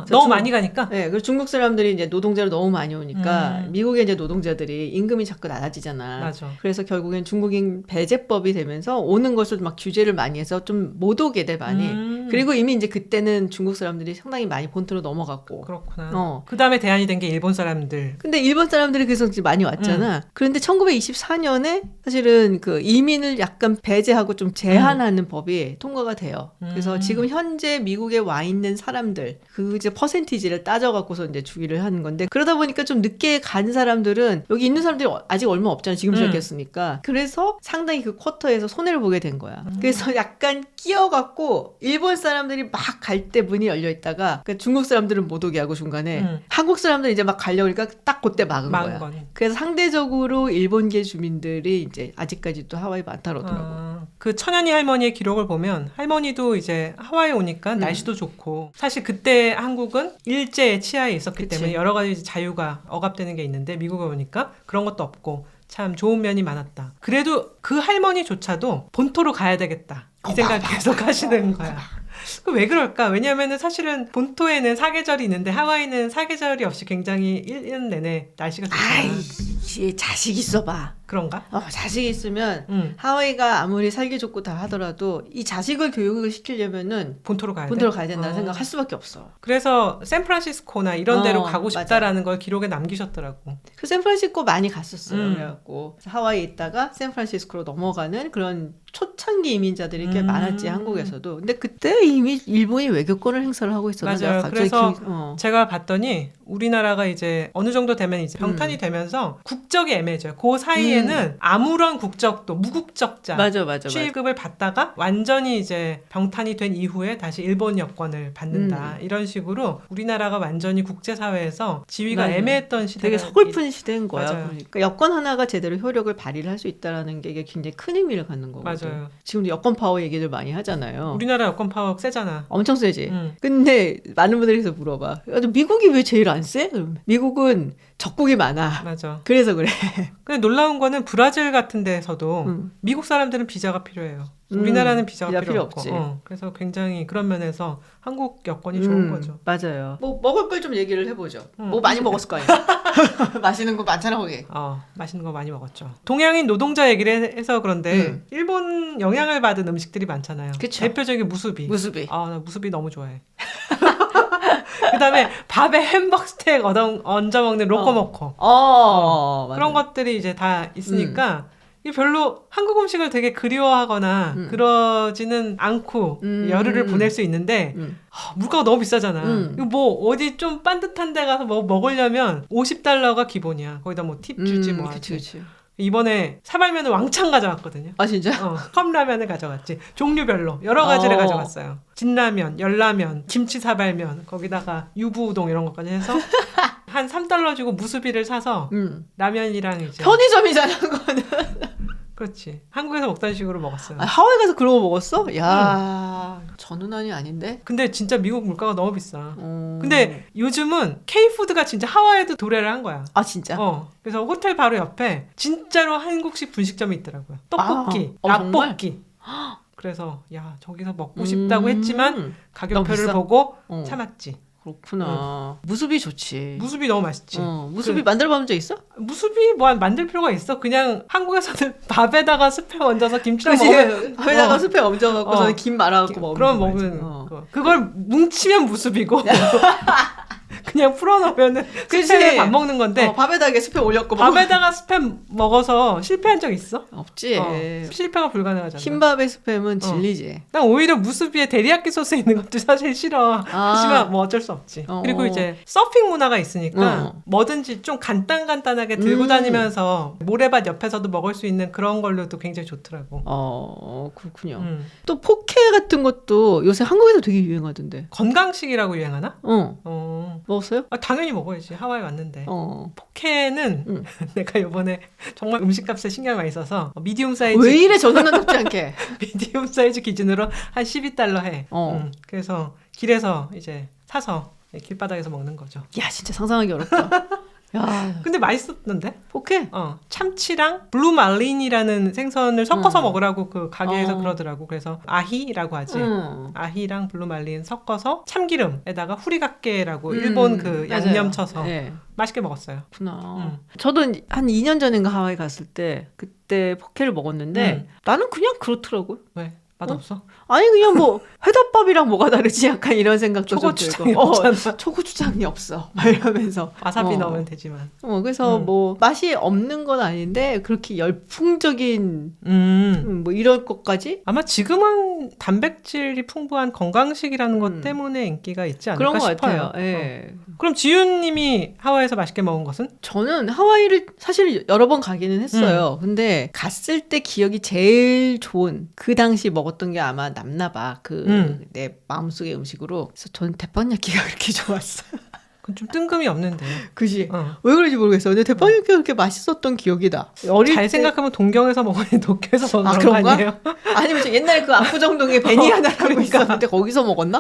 너무 많이 가니까? 네, 그리고 중국 사람들이 이제 노동자로 너무 많이 오니까 미국의 이제 노동자들이 임금이 자꾸 낮아지잖아. 맞아. 그래서 결국엔 중국인 배제법이 되면서 오는 것을 막 규제를 많이 해서 좀 못 오게 돼 많이. 그리고 이미 이제 그때는 중국 사람들이 상당히 많이 본토로 넘어갔고. 그렇구나. 그 다음에 대안이 된 게 일본 사람들. 근데 일본 사람들이 그래서 많이 왔잖아. 그런데 1924년에 사실은 그 이민을 약간 배제하고 좀 제한하는 법이 통과가 돼요. 그래서 지금 현재 미국에 와 있는 사람들 그 이제 퍼센티지를 따져갖고서 이제 주기를 하는 건데 그러다 보니까 좀 늦게 간 사람들은 여기 있는 사람들이 아직 얼마 없잖아. 지금 시작했으니까. 그래서 상당히 그 쿼터에서 손해를 보게 된 거야. 그래서 약간 끼어갖고 일본 사람들이 막 갈 때 문이 열려 있다가 그러니까 중국 사람들은 못 오게 하고 중간에 한국 사람들 이제 막 가려고 그러니까 딱 그때 막은 거야. 그래서 상대적으로 일본계 주민들이 이제 아직까지도 하와이 많다 그러더라고. 그 천연희 할머니의 기록을 보면 할머니도 이제 하와이 오니까 날씨도 좋고 사실 그때 한국은 일제의 치하에 있었기 때문에 여러 가지 자유가 억압되는 게 있는데 미국에 오니까 그런 것도 없고 참 좋은 면이 많았다. 그래도 그 할머니조차도 본토로 가야 되겠다. 이 생각 계속 하시는 거야. 왜 그럴까? 왜냐하면 사실은 본토에는 사계절이 있는데 하와이는 사계절이 없이 굉장히 1년 내내 날씨가 좋잖아. 자식 있어봐. 그런가? 자식이 있으면 하와이가 아무리 살기 좋고 다 하더라도 이 자식을 교육을 시키려면은 본토로 가야 된다는 생각할 수밖에 없어. 그래서 샌프란시스코나 이런 데로 가고 싶다라는 걸 기록에 남기셨더라고. 그 샌프란시스코 많이 갔었어요. 그래갖고 하와이에 있다가 샌프란시스코로 넘어가는 그런 초창기 이민자들이 꽤 많았지 한국에서도. 근데 그때 이미 일본이 외교권을 행사를 하고 있었는데 맞아요. 그래서 제가 봤더니 우리나라가 이제 어느 정도 되면 이제 병탄이 되면서 국적이 애매해져요. 그 사이에는 아무런 국적도 무국적자 취급을 받다가 완전히 이제 병탄이 된 이후에 다시 일본 여권을 받는다. 이런 식으로 우리나라가 완전히 국제사회에서 지위가 애매했던 시대가 되게 서글픈 시대인 거야. 맞아요. 그러니까 여권 하나가 제대로 효력을 발휘를 할 수 있다는 게 이게 굉장히 큰 의미를 갖는 거거든. 맞아요. 지금도 여권 파워 얘기들 많이 하잖아요. 우리나라 여권 파워 세잖아. 엄청 세지. 근데 많은 분들이 그래서 물어봐. 미국이 왜 제일 안 세? 미국은 적국이 많아. 맞아. 그래서 그래. 근데 놀라운 거는 브라질 같은 데서도 미국 사람들은 비자가 필요해요. 우리나라는 비자가 필요 없고. 없지. 그래서 굉장히 그런 면에서 한국 여권이 좋은 거죠. 맞아요. 뭐 먹을 걸 좀 얘기를 해보죠. 뭐 많이 먹었을 거 아니야. 맛있는 거 많잖아 거기. 맛있는 거 많이 먹었죠. 동양인 노동자 얘기를 해서 그런데 일본 영향을 받은 음식들이 많잖아요. 그쵸. 대표적인 무수비. 나 무수비 너무 좋아해. 그 다음에 밥에 햄버거 스테이크 얹어 먹는 로코모코. 그런 것들이 이제 다 있으니까 이게 별로 한국 음식을 되게 그리워하거나 그러지는 않고 열흘을 보낼 수 있는데 물가가 너무 비싸잖아. 이거 뭐 어디 좀 빤듯한 데 가서 뭐 먹으려면 $50가 기본이야. 거기다 뭐 팁 주지 뭐 하지. 그치. 이번에 사발면을 왕창 가져왔거든요. 아 진짜? 컵라면을 가져갔지. 종류별로 여러 가지를 가져갔어요. 진라면, 열라면, 김치 사발면, 거기다가 유부우동 이런 것까지 해서 한 $3 주고 무수비를 사서 라면이랑 이제 편의점이잖아 그거는. 그렇지. 한국에서 먹던 식으로 먹었어요. 하와이 가서 그런 거 먹었어? 야, 전운환이 아닌데? 근데 진짜 미국 물가가 너무 비싸. 근데 요즘은 K푸드가 진짜 하와이에도 도래를 한 거야. 아 진짜? 그래서 호텔 바로 옆에 진짜로 한국식 분식점이 있더라고요. 떡볶이, 라볶이. 그래서 야 저기서 먹고 싶다고 했지만 가격표를 보고 참았지. 그렇구나. 무수비 좋지. 무수비 너무 맛있지. 무수비 만들어본 적 있어? 무수비 뭐 만들 필요가 있어. 그냥 한국에서는 밥에다가 스팸 얹어서 김치랑 먹으면 밥에다가 스팸 얹어갖고서 김 말아갖고 먹으면 그럼 먹으면 그걸 뭉치면 무수비고 그냥 풀어놓으면은 그치. 스팸에 밥 먹는 건데 밥에다가 스팸 올렸고 밥에다가 스팸 먹어서 실패한 적 있어? 없지. 실패가 불가능하잖아. 흰밥에 스팸은 진리지. 난 오히려 무스비에 데리야끼 소스 있는 것도 사실 싫어. 하지만 뭐 어쩔 수 없지. 그리고 이제 서핑 문화가 있으니까 뭐든지 좀 간단하게 들고 다니면서 모래밭 옆에서도 먹을 수 있는 그런 걸로도 굉장히 좋더라고. 그렇군요. 또 포케 같은 것도 요새 한국에서 되게 유행하던데. 건강식이라고 유행하나? 먹었어요? 당연히 먹어야지. 하와이 왔는데. 포케는 내가 이번에 정말 음식값에 신경 많이 써서 미디움 사이즈. 왜 이래 전원한답지 않게. 미디움 사이즈 기준으로 한 12달러 해. 그래서 길에서 이제 사서 길바닥에서 먹는 거죠. 야 진짜 상상하기 어렵다. 야, 근데 맛있었는데? 포케? 참치랑 블루 말린이라는 생선을 섞어서 먹으라고 그 가게에서 그러더라고. 그래서 아히라고 하지. 아히랑 블루 말린 섞어서 참기름에다가 후리갓게라고 일본 그 양념 쳐서 맛있게 먹었어요. 그렇구나. 저도 한 2년 전인가 하와이 갔을 때 그때 포케를 먹었는데 나는 그냥 그렇더라고요. 왜? 맛없어? 아니 그냥 뭐 회덮밥이랑 뭐가 다르지 약간 이런 생각도 좀 초고추장이 들고 없잖아. 초고추장이 없어 막 이러면서 와사비 넣으면 되지만 그래서 뭐 맛이 없는 건 아닌데 그렇게 열풍적인 뭐 이럴 것까지 아마 지금은 단백질이 풍부한 건강식이라는 것 때문에 인기가 있지 않을까 그런 것 싶어요. 같아요. 예. 그럼 지윤님이 하와이에서 맛있게 먹은 것은? 저는 하와이를 사실 여러 번 가기는 했어요. 근데 갔을 때 기억이 제일 좋은 그 당시 먹었던 게 아마 남나봐. 내 마음속의 음식으로. 그래서 저는 대판야끼가 그렇게 좋았어요. 그건 좀 뜬금이 없는데. 그지? 왜 그런지 모르겠어요. 근데 대판야끼가 그렇게 맛있었던 기억이다. 잘 생각하면 동경에서 먹으니 도쿄에서 먹는 거 그런가? 아니에요? 아니면 저 옛날에 그 압구정동에 베니하나라고 있었는데 거기서 먹었나?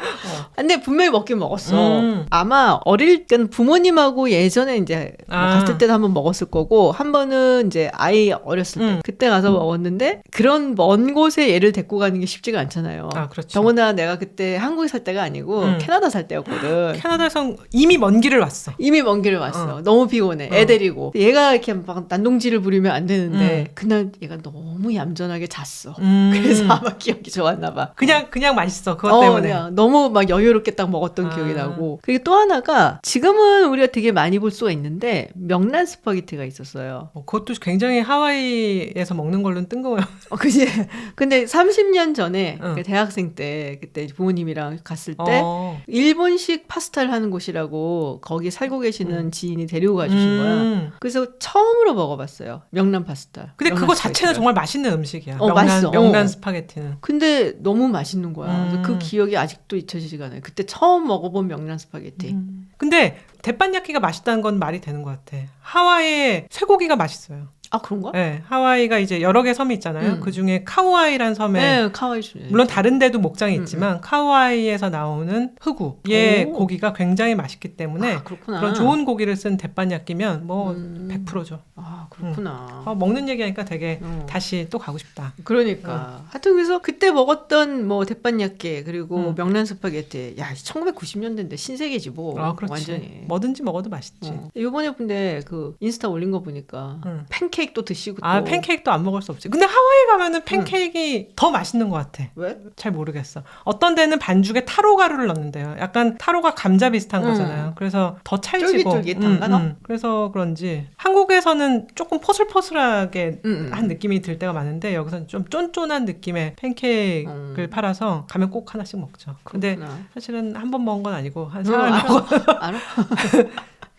근데 분명히 먹긴 먹었어. 아마 어릴 때는 부모님하고 예전에 이제 뭐 갔을 때도 한번 먹었을 거고 한 번은 이제 아이 어렸을 때 그때 가서 먹었는데 그런 먼 곳에 얘를 데리고 가는 게 쉽지가 않잖아요. 그렇죠. 더구나 내가 그때 한국에 살 때가 아니고 캐나다 살 때였거든. 캐나다에서 이미 먼 길을 왔어. 이미 먼 길을 왔어. 너무 피곤해. 애 데리고. 얘가 이렇게 막 난동질을 부리면 안 되는데 그날 얘가 너무 얌전하게 잤어. 그래서 아마 기억이 좋았나 봐. 그냥 맛있어. 그것 때문에. 그냥 너무 막 여유롭게 딱 먹었던 기억이 나고. 그리고 또 하나가 지금은 우리가 되게 많이 볼 수가 있는데 명란 스파게티가 있었어요. 그것도 굉장히 하와이에서 먹는 걸로는 뜬금없어요. 그치? 근데 30년 전에 그 대학생 때 그때 부모님이랑 갔을 때 일본식 파스타를 하는 곳이라고 거기 살고 계시는 지인이 데리고 가주신 거야. 그래서 처음으로 먹어봤어요. 명란 파스타. 근데 그거 자체는 정말 맛있는 음식이야. 맛있어. 명란 스파게티는. 근데 너무 맛있는 거야. 그래서 그 기억이 아직도 잊혀지지가 않아요. 그때 처음 먹어본 명란 스파게티. 근데 대판야끼가 맛있다는 건 말이 되는 것 같아. 하와이에 쇠고기가 맛있어요. 아 그런가? 네, 하와이가 이제 여러 개 섬이 있잖아요. 그 중에 카우아이라는 섬에 카우아이 물론 다른 데도 목장이 있지만 카우아이에서 나오는 흑우의 고기가 굉장히 맛있기 때문에 그런 좋은 고기를 쓴 대판야끼면 뭐 100%죠. 아 그렇구나. 먹는 얘기하니까 되게 다시 또 가고 싶다. 그러니까 하여튼 그래서 그때 먹었던 뭐 대판야끼 그리고 명란 스파게티 야 1990년대인데 신세계지 뭐. 그렇지. 완전히 뭐든지 먹어도 맛있지. 이번에 근데 그 인스타 올린 거 보니까 팬케이크도 드시고 또. 팬케이크도 안 먹을 수 없지. 근데 하와이 가면은 팬케이크 더 맛있는 것 같아. 왜? 잘 모르겠어. 어떤 데는 반죽에 타로 가루를 넣는데요. 약간 타로가 감자 비슷한 거잖아요. 그래서 더 찰지고. 쫄깃쫄깃한가? 그래서 그런지 한국에서는 조금 포슬포슬하게 한 느낌이 들 때가 많은데 여기서는 좀 쫀쫀한 느낌의 팬케이크를 팔아서 가면 꼭 하나씩 먹죠. 근데 사실은 한 번 먹은 건 아니고 한 3월 먹어. 알아?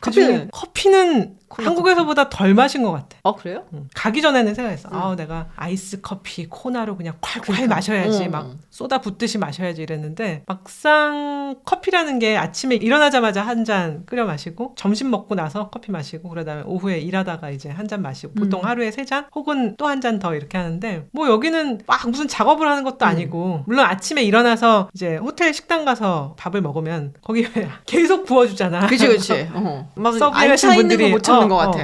그중에 커피는 한국에서보다 덜 마신 것 같아. 그래요? 가기 전에는 생각했어. 내가 아이스 커피 코나로 그냥 콸콸 마셔야지. 막 쏟아 붓듯이 마셔야지 이랬는데 막상 커피라는 게 아침에 일어나자마자 한 잔 끓여 마시고 점심 먹고 나서 커피 마시고 그러다가 오후에 일하다가 이제 한 잔 마시고 보통 하루에 3잔 혹은 또 한 잔 더 이렇게 하는데 뭐 여기는 막 무슨 작업을 하는 것도 아니고 물론 아침에 일어나서 이제 호텔 식당 가서 밥을 먹으면 거기 계속 부어주잖아. 그치. 막 서빙하시는 분들이 못 참는 것 같아.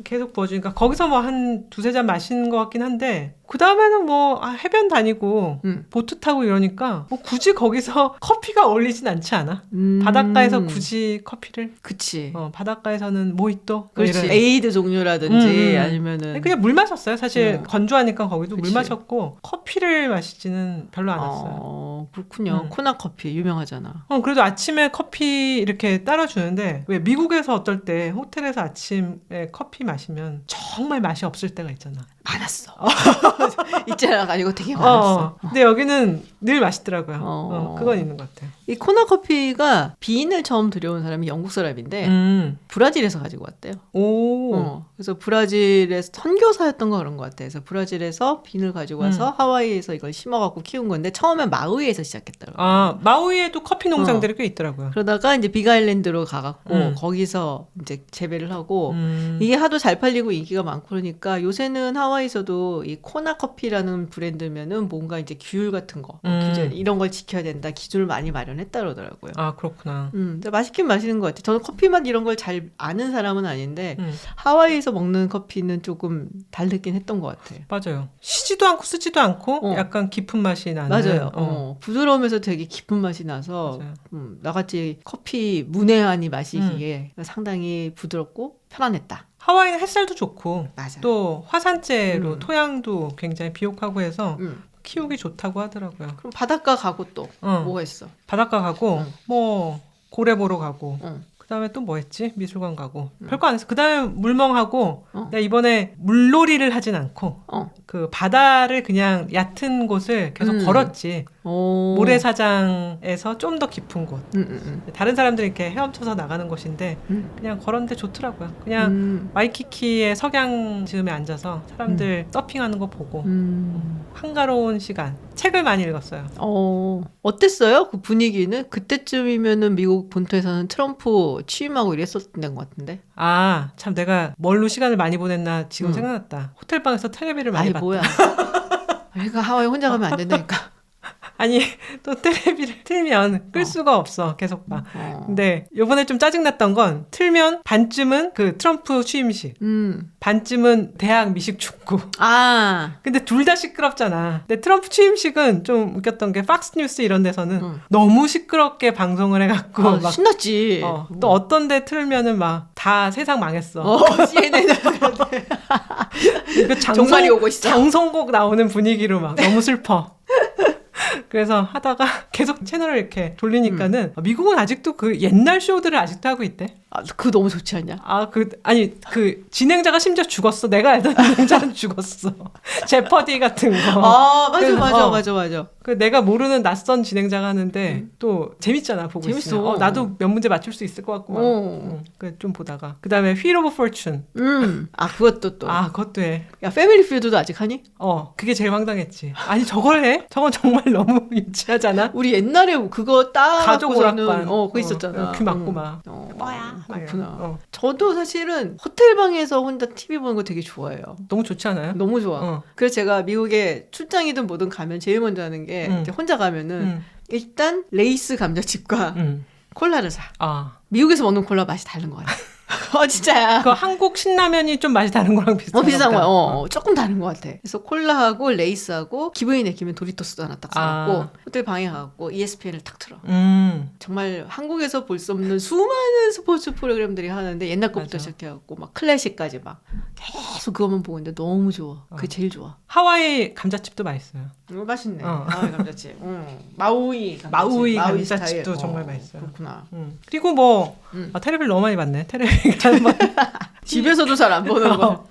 계속 부어주니까 거기서 뭐 한 두세 잔 마시는 것 같긴 한데 그 다음에는 뭐 해변 다니고 보트 타고 이러니까 뭐 굳이 거기서 커피가 어울리진 않지 않아? 바닷가에서 굳이 커피를? 그치. 바닷가에서는 모히또? 그렇지. 에이드 종류라든지 아니면은 그냥 물 마셨어요. 사실 건조하니까 거기도 그치. 물 마셨고 커피를 마시지는 별로 않았어요. 그렇군요. 코나 커피 유명하잖아. 그래도 아침에 커피 이렇게 따라주는데 왜 미국에서 어떨 때 호텔에서 아침에 커피 마시면 정말 맛이 없을 때가 있잖아. 많았어. 있잖아가 아니고 되게 많았어. 근데 여기는 늘 맛있더라고요. 그건 있는 것 같아요. 이 코나 커피가 비인을 처음 들여온 사람이 영국 사람인데 브라질에서 가지고 왔대요. 그래서 브라질에서 선교사였던 거 그런 것 같아요. 그래서 브라질에서 비인을 가지고 와서 하와이에서 이걸 심어갖고 키운 건데 처음엔 마우이에서 시작했더라고요. 마우이에도 커피 농장들이 꽤 있더라고요. 그러다가 이제 빅아일랜드로 가갖고 거기서 이제 재배를 하고 이게 하도 잘 팔리고 인기가 많고 그러니까 요새는 하와이에서도 이 코나 커피라는 브랜드면은 뭔가 이제 규율 같은 거, 규제 이런 걸 지켜야 된다 기준을 많이 마련했다 그러더라고요. 그렇구나. 맛있긴 맛있는 것 같아요. 저는 커피 맛 이런 걸 잘 아는 사람은 아닌데 하와이에서 먹는 커피는 조금 다르긴 했던 것 같아요. 맞아요. 시지도 않고 쓰지도 않고 약간 깊은 맛이 나는. 맞아요. 부드러우면서 되게 깊은 맛이 나서 나같이 커피 문외한이 마시기에 상당히 부드럽고 편안했다. 하와이는 햇살도 좋고 맞아. 또 화산재로 토양도 굉장히 비옥하고 해서 키우기 좋다고 하더라고요. 그럼 바닷가 가고 또 뭐가 있어? 바닷가 가고 뭐 고래 보러 가고 그다음에 또 뭐 했지? 미술관 가고 별거 안 했어. 그다음에 물멍하고 내가 이번에 물놀이를 하진 않고 그 바다를 그냥 얕은 곳을 계속 걸었지. 모래사장에서 좀 더 깊은 곳. 다른 사람들이 이렇게 헤엄쳐서 나가는 곳인데 그냥 걸었는데 좋더라고요. 그냥 와이키키의 석양 즈음에 앉아서 사람들 서핑하는 거 보고 한가로운 시간. 책을 많이 읽었어요. 어땠어요? 그 분위기는? 그때쯤이면은 미국 본토에서는 트럼프 취임하고 이랬었던 것 같은데. 참 내가 뭘로 시간을 많이 보냈나 지금 생각났다. 호텔방에서 텔레비를 많이 봤다. 뭐야. 내가 하와이 혼자 가면 안 된다니까. 아니 또 텔레비를 틀면 끌 수가 없어. 계속 봐. 근데 요번에 좀 짜증났던 건 틀면 반쯤은 그 트럼프 취임식 반쯤은 대학 미식축구. 근데 둘 다 시끄럽잖아. 근데 트럼프 취임식은 좀 웃겼던 게 팍스 뉴스 이런 데서는 너무 시끄럽게 방송을 해갖고 막 신났지. 또 어떤 데 틀면은 막 다 세상 망했어. CNN은 정말이 오고 있어. 장성곡 나오는 분위기로 막 너무 슬퍼. 그래서 하다가 계속 채널을 이렇게 돌리니까는 미국은 아직도 그 옛날 쇼들을 아직도 하고 있대. 그거 너무 좋지 않냐? 그 진행자가 심지어 죽었어. 내가 알던 진행자는 죽었어. 제퍼디 같은 거. 맞아. 그 내가 모르는 낯선 진행자가 하는데 또 재밌잖아 보고 재밌어. 있으면. 나도 몇 문제 맞출 수 있을 것 같고 막. 그 좀 보다가 그다음에 Wheel of Fortune. 그것도 또. 그것도 해. 야, 패밀리 필드도 아직 하니? 그게 제일 황당했지. 아니 저걸 해? 저건 정말 너무 유치하잖아. 우리 옛날에 그거 가족 오락관 그거 있었잖아. 귀 막고 막. 뭐야? 그렇구나. 저도 사실은 호텔방에서 혼자 TV 보는 거 되게 좋아해요. 너무 좋지 않아요? 너무 좋아. 그래서 제가 미국에 출장이든 뭐든 가면 제일 먼저 하는 게 이제 혼자 가면은 일단 레이스 감자칩과 콜라를 사. 미국에서 먹는 콜라 맛이 다른 것 같아. 진짜야. 그 한국 신라면이 좀 맛이 다른 거랑 비슷한 비슷한 거야. 조금 다른 것 같아. 그래서 콜라하고 레이스하고 기분이 내키면 도리토스도 하나 딱 사갖고 호텔 방에 가갖고 ESPN을 탁 틀어. 정말 한국에서 볼 수 없는 수많은 스포츠 프로그램들이 하는데 옛날 거부터 시작해갖고 막 클래식까지 막 계속 그거만 보고 있는데 너무 좋아. 그게 제일 좋아. 하와이 감자칩도 맛있어요. 맛있네. 하와이 감자칩. 마우이 감자칩도 정말 맛있어요. 그렇구나. 그리고 뭐 텔레비를 너무 많이 봤네. 집에서도 잘 안 보는 거.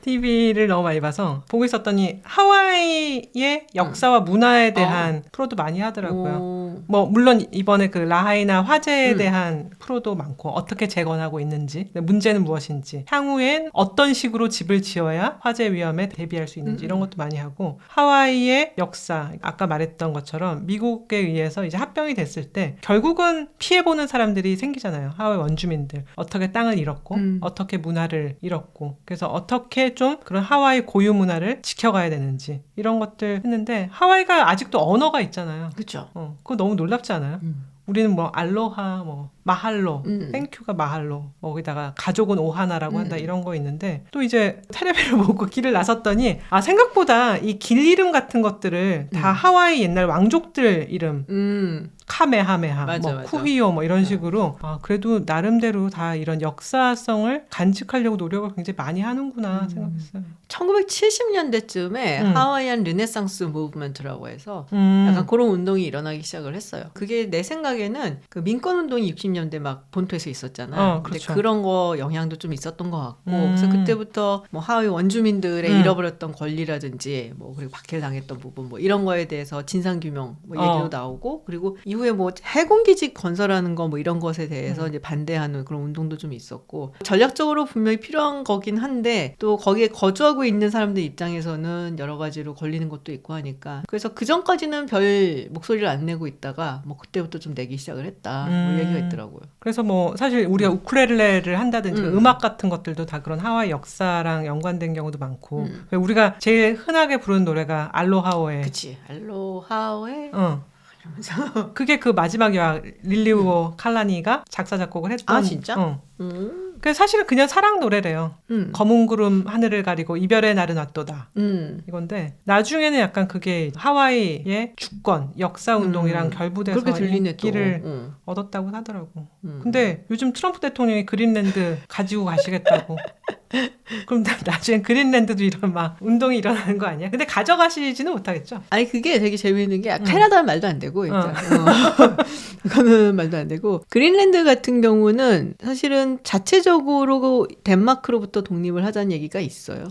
TV를 너무 많이 봐서 보고 있었더니 하와이의 역사와 문화에 대한 프로도 많이 하더라고요. 뭐 물론 이번에 그 라하이나 화재에 대한 프로도 많고 어떻게 재건하고 있는지, 문제는 무엇인지, 향후엔 어떤 식으로 집을 지어야 화재 위험에 대비할 수 있는지 이런 것도 많이 하고, 하와이의 역사, 아까 말했던 것처럼 미국에 의해서 이제 합병이 됐을 때 결국은 피해보는 사람들이 생기잖아요. 하와이 원주민들 어떻게 땅을 잃었고 어떻게 문화를 잃었고, 그래서 어떻게 좀 그런 하와이 고유 문화를 지켜가야 되는지 이런 것들 했는데, 하와이가 아직도 언어가 있잖아요. 그렇죠. 그거 너무 놀랍지 않아요? 우리는 뭐 알로하, 뭐 마할로, 땡큐가 마할로, 거기다가 가족은 오하나라고 한다 이런 거 있는데 또 이제 텔레비를 보고 길을 나섰더니 생각보다 이 길 이름 같은 것들을 다 하와이 옛날 왕족들 이름 카메하메하, 맞아. 쿠히오 뭐 이런 식으로 그래도 나름대로 다 이런 역사성을 간직하려고 노력을 굉장히 많이 하는구나 생각했어요. 1970년대쯤에 하와이안 르네상스 무브먼트라고 해서 약간 그런 운동이 일어나기 시작을 했어요. 그게 내 생각에는 그 민권 운동이 60년대 막 본토에서 있었잖아요. 근데 그렇죠. 그런 거 영향도 좀 있었던 것 같고 그래서 그때부터 뭐 하와이 원주민들의 잃어버렸던 권리라든지 뭐 그리고 박해를 당했던 부분 뭐 이런 거에 대해서 진상 규명 뭐 얘기도 나오고 그리고 이후에 뭐 해군기지 건설하는 거 뭐 이런 것에 대해서 이제 반대하는 그런 운동도 좀 있었고 전략적으로 분명히 필요한 거긴 한데 또 거기에 거주하고 있는 사람들 입장에서는 여러 가지로 걸리는 것도 있고 하니까 그래서 그 전까지는 별 목소리를 안 내고 있다가 뭐 그때부터 좀 내기 시작을 했다 뭐 얘기가 있더라고요. 그래서 뭐 사실 우리가 우쿨렐레를 한다든지 음악 같은 것들도 다 그런 하와이 역사랑 연관된 경우도 많고 우리가 제일 흔하게 부르는 노래가 알로하오에 그치 알로하오에 그게 그 마지막 여왕 릴리우오 칼라니가 작사 작곡을 했던 진짜? 그 사실은 그냥 사랑 노래래요. 검은 구름 하늘을 가리고 이별의 날은 왔도다. 이건데 나중에는 약간 그게 하와이의 주권, 역사 운동이랑 결부돼서 인기를 얻었다고 하더라고. 근데 요즘 트럼프 대통령이 그린랜드 가지고 가시겠다고. 그럼 나중엔 그린랜드도 이런 막 운동이 일어나는 거 아니야? 근데 가져가시지는 못하겠죠? 아니 그게 되게 재미있는 게 캐나다는 말도 안 되고 일단 그거는 말도 안 되고 그린랜드 같은 경우는 사실은 자체적으로 덴마크로부터 독립을 하자는 얘기가 있어요.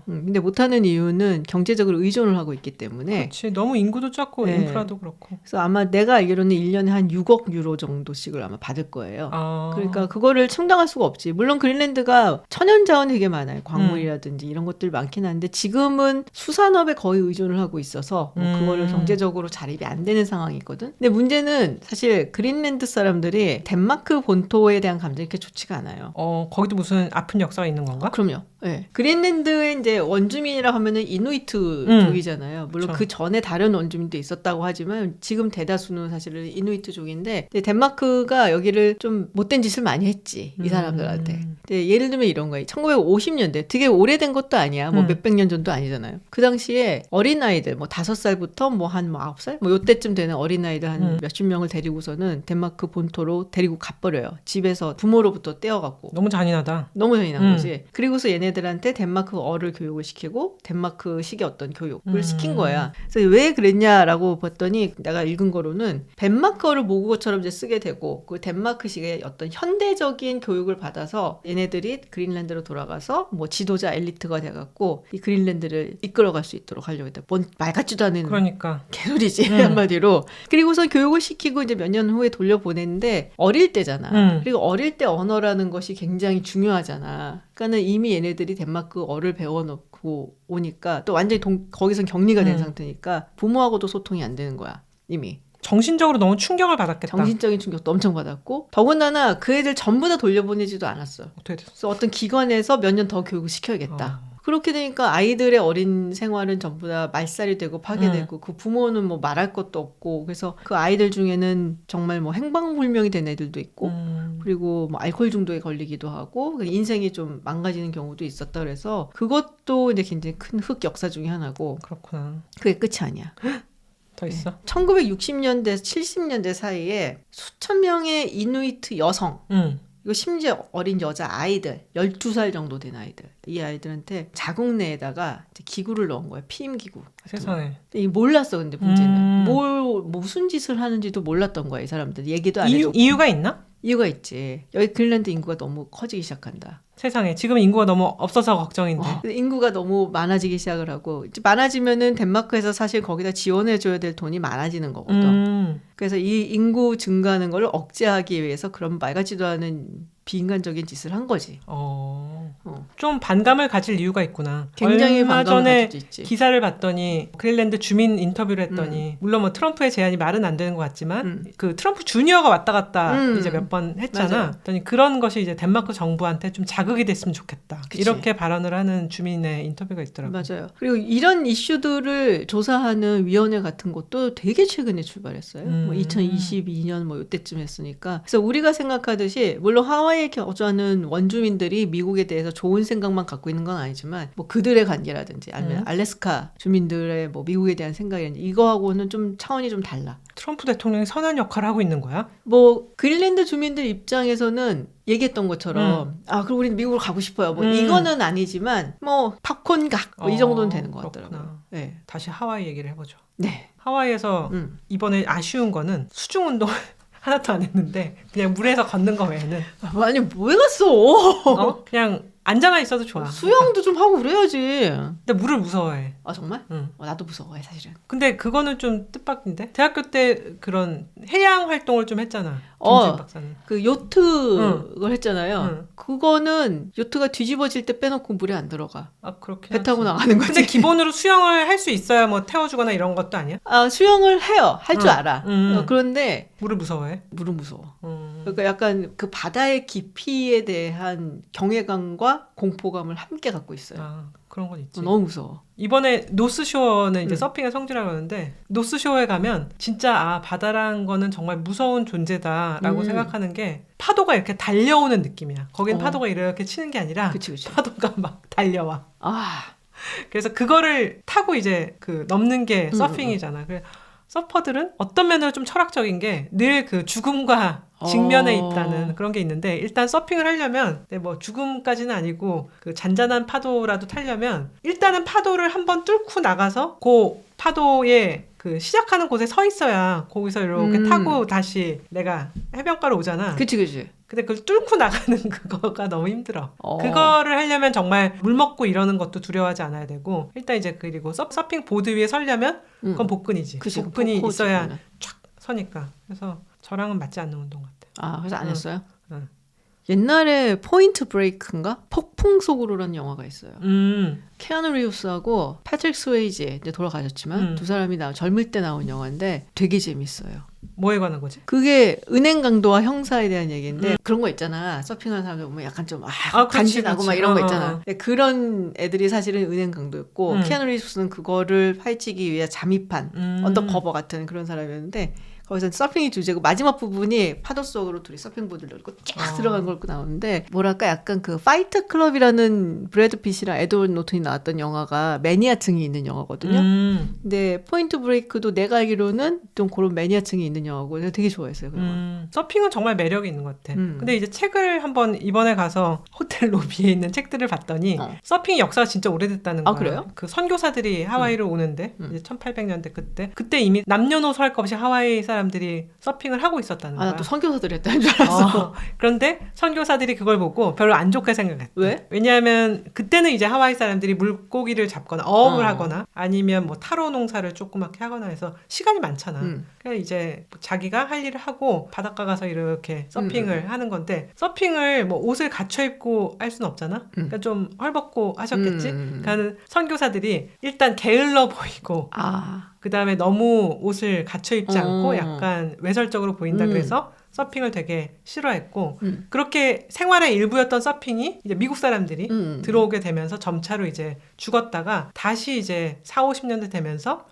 근데 못하는 이유는 경제적으로 의존을 하고 있기 때문에 그렇지. 너무 인구도 작고 인프라도 그렇고 그래서 아마 내가 알기로는 1년에 한 6억 유로 정도씩을 아마 받을 거예요. 그러니까 그거를 충당할 수가 없지. 물론 그린랜드가 천연자원이 되게 많아요. 광물이라든지 이런 것들 많긴 한데 지금은 수산업에 거의 의존을 하고 있어서 뭐 그거를 경제적으로 자립이 안 되는 상황이거든. 근데 문제는 사실 그린랜드 사람들이 덴마크 본토에 대한 감정이 그렇게 좋지가 않아요. 거기도 무슨 아픈 역사가 있는 건가? 그럼요. 네. 그린랜드의 이제 원주민이라고 하면은 이누이트 족이잖아요. 물론 그쵸. 그 전에 다른 원주민도 있었다고 하지만 지금 대다수는 사실은 이누이트 족인데 덴마크가 여기를 좀 못된 짓을 많이 했지 이 사람들한테. 근데 예를 들면 이런 거예요. 1950년대 되게 오래된 것도 아니야. 뭐 몇백 년 전도 아니잖아요. 그 당시에 어린아이들 뭐 5살부터 뭐 한 9살 뭐 요때쯤 되는 어린아이들 한 몇십 명을 데리고서는 덴마크 본토로 데리고 가버려요. 집에서 부모로부터 떼어갖고. 너무 잔인하다. 너무 잔인한 거지. 그리고서 얘네들한테 덴마크어를 교육을 시키고 덴마크식의 어떤 교육을 시킨 거야. 그래서 왜 그랬냐라고 봤더니 내가 읽은 거로는 덴마크어를 모국어처럼 이제 쓰게 되고 그 덴마크식의 어떤 현대적인 교육을 받아서 얘네들이 그린랜드로 돌아가서 뭐 지도자 엘리트가 돼갖고 이 그린랜드를 이끌어갈 수 있도록 하려고 했다. 뭔 말 같지도 않은 그러니까 개소리지 한마디로. 그리고서 교육을 시키고 이제 몇 년 후에 돌려보냈는데 어릴 때잖아. 그리고 어릴 때 언어라는 것이 굉장히 중요하잖아. 그러니까는 이미 얘네들이 덴마크어를 배워놓고 오니까 또 완전히 거기서 격리가 된 상태니까 부모하고도 소통이 안 되는 거야 이미. 정신적으로 너무 충격을 받았겠다. 정신적인 충격도 엄청 받았고 더군다나 그 애들 전부 다 돌려보내지도 않았어. 어떻게 됐어? 그래서 어떤 기관에서 몇 년 더 교육을 시켜야겠다. 그렇게 되니까 아이들의 어린 생활은 전부 다 말살이 되고 파괴되고 그 부모는 뭐 말할 것도 없고 그래서 그 아이들 중에는 정말 뭐 행방불명이 된 애들도 있고 그리고 뭐 알코올 중독에 걸리기도 하고 인생이 좀 망가지는 경우도 있었다 그래서 그것도 이제 굉장히 큰 흑 역사 중에 하나고. 그렇구나. 그게 끝이 아니야. 더 있어? 1960년대에서 70년대 사이에 수천 명의 이누이트 여성 이거 심지어 어린 여자 아이들 12살 정도 된 아이들 이 아이들한테 자국 내에다가 기구를 넣은 거야. 피임기구. 세상에. 이 몰랐어. 근데 문제는 무슨 짓을 하는지도 몰랐던 거야. 이 사람들 얘기도 안 해주고. 이유가 있나? 이유가 있지. 여기 그린랜드 인구가 너무 커지기 시작한다. 세상에. 지금 인구가 너무 없어서 걱정인데. 인구가 너무 많아지기 시작을 하고 이제 많아지면은 덴마크에서 사실 거기다 지원해줘야 될 돈이 많아지는 거거든. 그래서 이 인구 증가하는 걸 억제하기 위해서 그런 말 같지도 않은 비인간적인 짓을 한 거지. 좀 반감을 가질 이유가 있구나. 굉장히 얼마 반감을 전에 가질 수 있지. 기사를 봤더니 그린란드 주민 인터뷰를 했더니 물론 뭐 트럼프의 제안이 말은 안 되는 것 같지만 그 트럼프 주니어가 왔다 갔다 이제 몇 번 했잖아. 그랬더니 그런 것이 이제 덴마크 정부한테 좀 자극이 됐으면 좋겠다. 그치. 이렇게 발언을 하는 주민의 인터뷰가 있더라고요. 맞아요. 그리고 이런 이슈들을 조사하는 위원회 같은 것도 되게 최근에 출발했어요. 뭐 2022년 뭐 이때쯤 했으니까. 그래서 우리가 생각하듯이 물론 하와이에 거주하는 원주민들이 미국에 대해서 좋은 생각만 갖고 있는 건 아니지만 뭐 그들의 관계라든지 아니면 알래스카 주민들의 뭐 미국에 대한 생각이라든지 이거하고는 좀 차원이 좀 달라. 트럼프 대통령이 선한 역할을 하고 있는 거야? 뭐 그린란드 주민들 입장에서는 얘기했던 것처럼 그럼 우리는 미국으로 가고 싶어요. 뭐 이거는 아니지만 뭐 팝콘각 뭐 이 정도는 되는 것 같더라고요. 네. 다시 하와이 얘기를 해보죠. 네. 하와이에서 이번에 아쉬운 거는 수중 운동 하나도 안 했는데 그냥 물에서 걷는 거 외에는 아니 왜 갔어? 그냥 앉아만 있어도 좋아. 수영도 좀 하고 그래야지. 근데 물을 무서워해. 아 정말? 응. 나도 무서워해 사실은. 근데 그거는 좀 뜻밖인데 대학교 때 그런 해양 활동을 좀 했잖아. 김지은 박사는. 그 요트 그걸 했잖아요. 응. 그거는 요트가 뒤집어질 때 빼놓고 물에 안 들어가. 그렇긴 배 타고 하지. 나가는 거지. 근데 기본으로 수영을 할 수 있어야 뭐 태워주거나 이런 것도 아니야? 수영을 해요. 할 줄 알아. 그런데 물을 무서워해? 물은 무서워. 그러니까 약간 그 바다의 깊이에 대한 경외감과 공포감을 함께 갖고 있어요. 그런 건 있지. 너무 무서워. 이번에 노스쇼어는 이제 서핑의 성지라고 하는데 노스쇼어에 가면 진짜 바다란 거는 정말 무서운 존재다라고 생각하는 게 파도가 이렇게 달려오는 느낌이야. 거긴 파도가 이렇게 치는 게 아니라 그치. 파도가 막 달려와. 그래서 그거를 타고 이제 그 넘는 게 서핑이잖아. 그래서 서퍼들은 어떤 면으로 좀 철학적인 게 늘 그 죽음과 직면에 있다는 그런 게 있는데 일단 서핑을 하려면 뭐 죽음까지는 아니고 그 잔잔한 파도라도 타려면 일단은 파도를 한번 뚫고 나가서 그 파도에 그 시작하는 곳에 서 있어야 거기서 이렇게 타고 다시 내가 해변가로 오잖아. 그치. 근데 그걸 뚫고 나가는 그거가 너무 힘들어. 그거를 하려면 정말 물 먹고 이러는 것도 두려워하지 않아야 되고 일단 이제 그리고 서핑 보드 위에 서려면 그건 복근이지. 그치, 복근이 있어야 그거지, 촥 서니까. 그래서 저랑은 맞지 않는 운동 같아. 그래서 안 했어요? 응. 옛날에 포인트 브레이크인가? 폭풍 속으로라는 영화가 있어요. 케아누 리브스하고 패트릭 스웨이지 이제 돌아가셨지만 두 사람이 젊을 때 나온 영화인데 되게 재밌어요. 뭐에 관한 거지? 그게 은행 강도와 형사에 대한 얘기인데 그런 거 있잖아. 서핑하는 사람들 보면 약간 좀 간지나고 막 이런 거 있잖아. 그런 애들이 사실은 은행 강도였고 키아누 리브스는 그거를 파헤치기 위해 잠입한 언더커버 같은 그런 사람이었는데 거기서 서핑이 주제고 마지막 부분이 파도 속으로 둘이 서핑보드를 넣고 쫙 들어간 걸 나오는데 뭐랄까 약간 그 파이트 클럽이라는 브래드 핏이랑 에드워드 노튼이 나왔던 영화가 매니아층이 있는 영화거든요. 근데 포인트 브레이크도 내가 알기로는 좀 그런 매니아층이 있는 영화고 내가 되게 좋아했어요. 서핑은 정말 매력이 있는 것 같아. 근데 이제 책을 한번 이번에 가서 호텔 로비에 있는 책들을 봤더니 서핑 역사가 진짜 오래됐다는 거야. 그래요? 그 선교사들이 하와이를 오는데 이제 1800년대 그때 이미 남녀노소 할 것 없이 하와이 사람들이 서핑을 하고 있었다는 거야. 나 또 선교사들이 했다는 줄 알았어. 그런데 선교사들이 그걸 보고 별로 안 좋게 생각했대. 왜? 왜냐하면 그때는 이제 하와이 사람들이 물고기를 잡거나 어업을 하거나 아니면 뭐 타로 농사를 조그맣게 하거나 해서 시간이 많잖아. 그러니까 이제 자기가 할 일을 하고 바닷가 가서 이렇게 서핑을 하는 건데 서핑을 뭐 옷을 갖춰 입고 할 수는 없잖아. 그러니까 좀 헐벗고 하셨겠지. 그러니까 선교사들이 일단 게을러 보이고 그 다음에 너무 옷을 갖춰 입지 않고 약간 외설적으로 보인다 그래서 서핑을 되게 싫어했고 그렇게 생활의 일부였던 서핑이 이제 미국 사람들이 들어오게 되면서 점차로 이제 죽었다가 다시 이제 40-50년대 되면서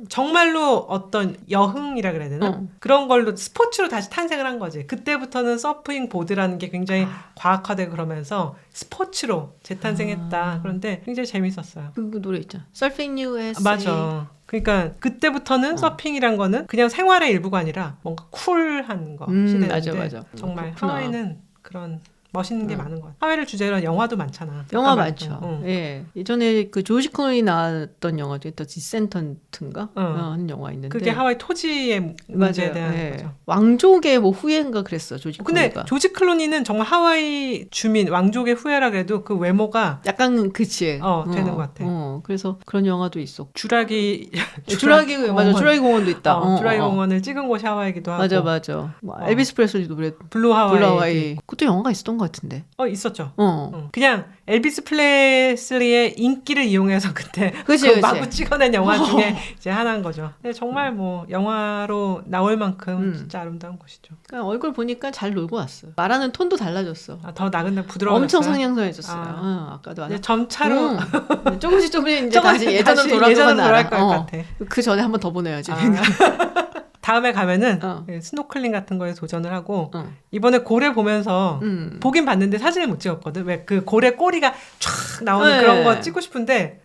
정말로 어떤 여흥이라 그래야 되나? 그런 걸로 스포츠로 다시 탄생을 한 거지. 그때부터는 서핑 보드라는 게 굉장히 과학화되고 그러면서 스포츠로 재탄생했다. 그런데 굉장히 재밌었어요. 그 노래 있잖아. Surfing USA. 맞아. 그러니까 그때부터는 서핑이란 거는 그냥 생활의 일부가 아니라 뭔가 쿨한 거 시대였는데 맞아. 정말 그렇구나. 하와이는 그런 멋있는 게 많은 것 같아요. 하와이를 주제로 한 영화도 많잖아. 영화 아까 많죠. 예. 예전에 그 조지 클루니 나왔던 영화 중에 더 디센턴트인가 하는 영화 있는데 그게 하와이 토지의 문제에 대한 거죠. 왕족의 뭐 후예인가 그랬어 조지 클루니가. 근데 조지 클루니는 정말 하와이 주민 왕족의 후예라 그래도 그 외모가 약간 그치. 되는 것 같아. 그래서 그런 영화도 있었고. 주라기 맞아. 주라기 공원도 있다. 주라기 공원을 찍은 곳이 하와이기도 하고. 맞아. 뭐 엘비스 프레슬리도 그래. 블루 하와이. 그것도 영화가 있었던 것 같은데. 있었죠. 그냥 엘비스 프레슬리의 인기를 이용해서 그때 그치. 마구 찍어낸 영화 중에 이제 하나인 거죠. 근데 정말 뭐 영화로 나올 만큼 진짜 아름다운 곳이죠. 그러니까 얼굴 보니까 잘 놀고 왔어. 말하는 톤도 달라졌어. 더 나근데 부드러워졌어요. 엄청 상냥해졌어요. 아까도 이제 점차로 조금씩 이제 다시 예전으로 돌아갈 것 같아. 그 전에 한 번 더 보내야지. 다음에 가면은 스노클링 같은 거에 도전을 하고 이번에 고래 보면서 보긴 봤는데 사진을 못 찍었거든. 왜 그 고래 꼬리가 쫙 나오는 그런 거 찍고 싶은데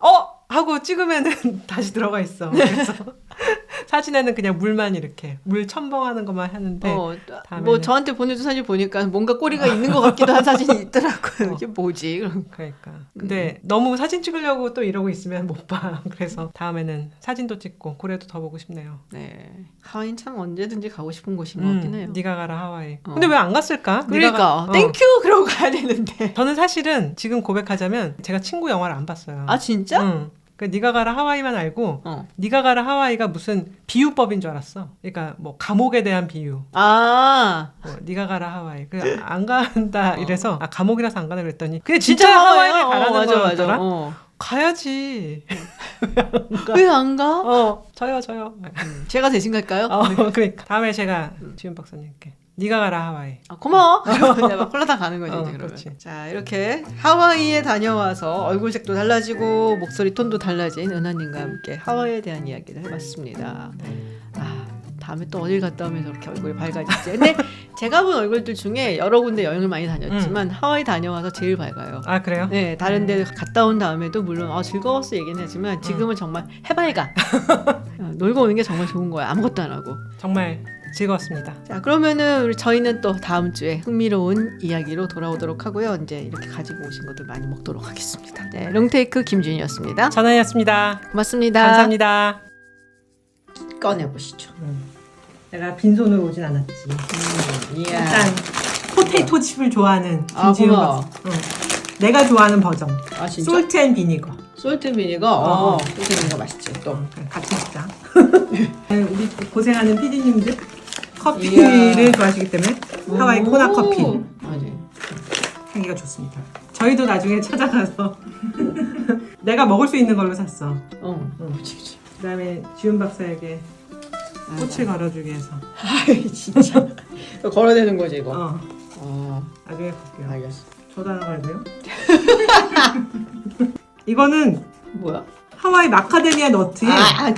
하고 찍으면은 다시 들어가 있어. 그래서 사진에는 그냥 물만 이렇게 물 첨벙하는 것만 하는데 뭐 저한테 보내준 사진 보니까 뭔가 꼬리가 있는 것 같기도 한 사진이 있더라고요. 이게 뭐지? 그러니까. 근데 너무 사진 찍으려고 또 이러고 있으면 못 봐. 그래서 다음에는 사진도 찍고 고래도 더 보고 싶네요. 네. 하와이는 참 언제든지 가고 싶은 곳인 것 같긴 해요. 네가 가라 하와이. 근데 왜 안 갔을까? 그러니까 땡큐 그러고 가야 되는데. 저는 사실은 지금 고백하자면 제가 친구 영화를 안 봤어요. 아 진짜? 응. 그 네가 가라 하와이만 알고 네가 가라 하와이가 무슨 비유법인 줄 알았어. 그러니까 뭐 감옥에 대한 비유. 네가 가라 하와이. 그 안 간다 이래서 감옥이라서 안 가다 그랬더니 그게 진짜 하와이를 가라는 거였더라. 가야지. 왜 안 가? 저요. 제가 대신 갈까요? 그러니까 다음에 제가 지훈 박사님께 네가 가라 하와이. 고마워. 내가 콜라당 가는 거지 이제 그러면. 그렇지. 자 이렇게 하와이에 다녀와서 얼굴색도 달라지고 목소리 톤도 달라진 은하님과 함께 하와이에 대한 이야기를 해봤습니다. 다음에 또 어딜 갔다 오면 저렇게 얼굴이 밝아질지. 근데 제가 본 얼굴들 중에 여러 군데 여행을 많이 다녔지만 하와이 다녀와서 제일 밝아요. 아 그래요? 네, 다른 데 갔다 온 다음에도 물론 즐거웠어 얘기는 하지만 지금은 정말 해맑아. 놀고 오는 게 정말 좋은 거야. 아무것도 안 하고. 정말 즐거웠습니다. 자, 그러면은 저희는 또 다음 주에 흥미로운 이야기로 돌아오도록 하고요. 이제 이렇게 가지고 오신 것들 많이 먹도록 하겠습니다. 네, 롱테이크 김준이었습니다. 전화였습니다. 고맙습니다. 감사합니다. 꺼내보시죠. 내가 빈손으로 오진 않았지. 일단 포테이토 칩을 좋아하는 김지훈 박사. 내가 좋아하는 버전. 진짜? 솔트 앤 비니거. 솔트 앤 비니거? 솔트 앤 비니거 맛있지 또. 같이 먹자. 우리 고생하는 PD님들 커피를 좋아하시기 때문에 하와이 코나 커피 향기가 좋습니다. 저희도 나중에 찾아가서 내가 먹을 수 있는 걸로 샀어. 그치. 그다음에 지훈 박사에게 꽃을 걸어주기 위해서. 진짜. 걸어대는 거지 이거. 나중에 볼게요. 알겠어. 저도 하나 걸고요. 이거는 뭐야? 하와이 마카데미아 너트에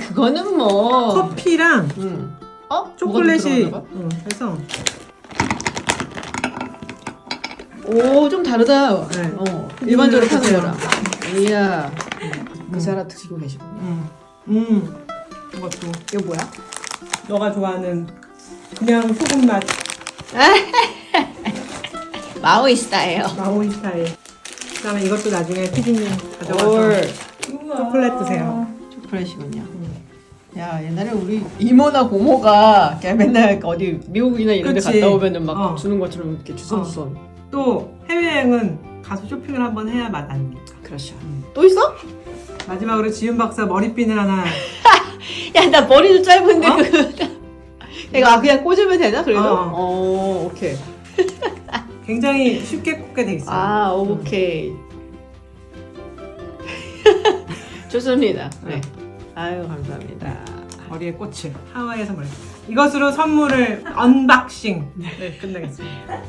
그거는 뭐 커피랑 초콜릿이 해서 좀 다르다. 네. 일반적으로 파는 거랑. 이야. 그 사람 드시고 계시군요. 이것도. 이거 뭐야? 너가 좋아하는 그냥 소금 맛. 마오이스타예요. 마오이스타일. 그다음에 이것도 나중에 피디님 가져와서 초콜릿 드세요. 초콜릿이군요. 야, 옛날에 우리 이모나 고모가 그냥 맨날 어디 미국이나 이런 데 갔다 오면은 막 주는 것처럼 이렇게 주섬주섬. 또 해외여행은 가서 쇼핑을 한번 해야 맛 아닙니까? 그렇죠. 또 있어? 마지막으로 지훈 박사 머리핀을 하나. 야, 나 머리도 짧은데 이거 그냥 꽂으면 되나 그래도? 오케이. 굉장히 쉽게 꽂게 돼 있어요. 오케이. 좋습니다. 네. 아유, 감사합니다. 머리에 꽃을 하와이에서 머리. 이것으로 선물을 언박싱 끝내겠습니다.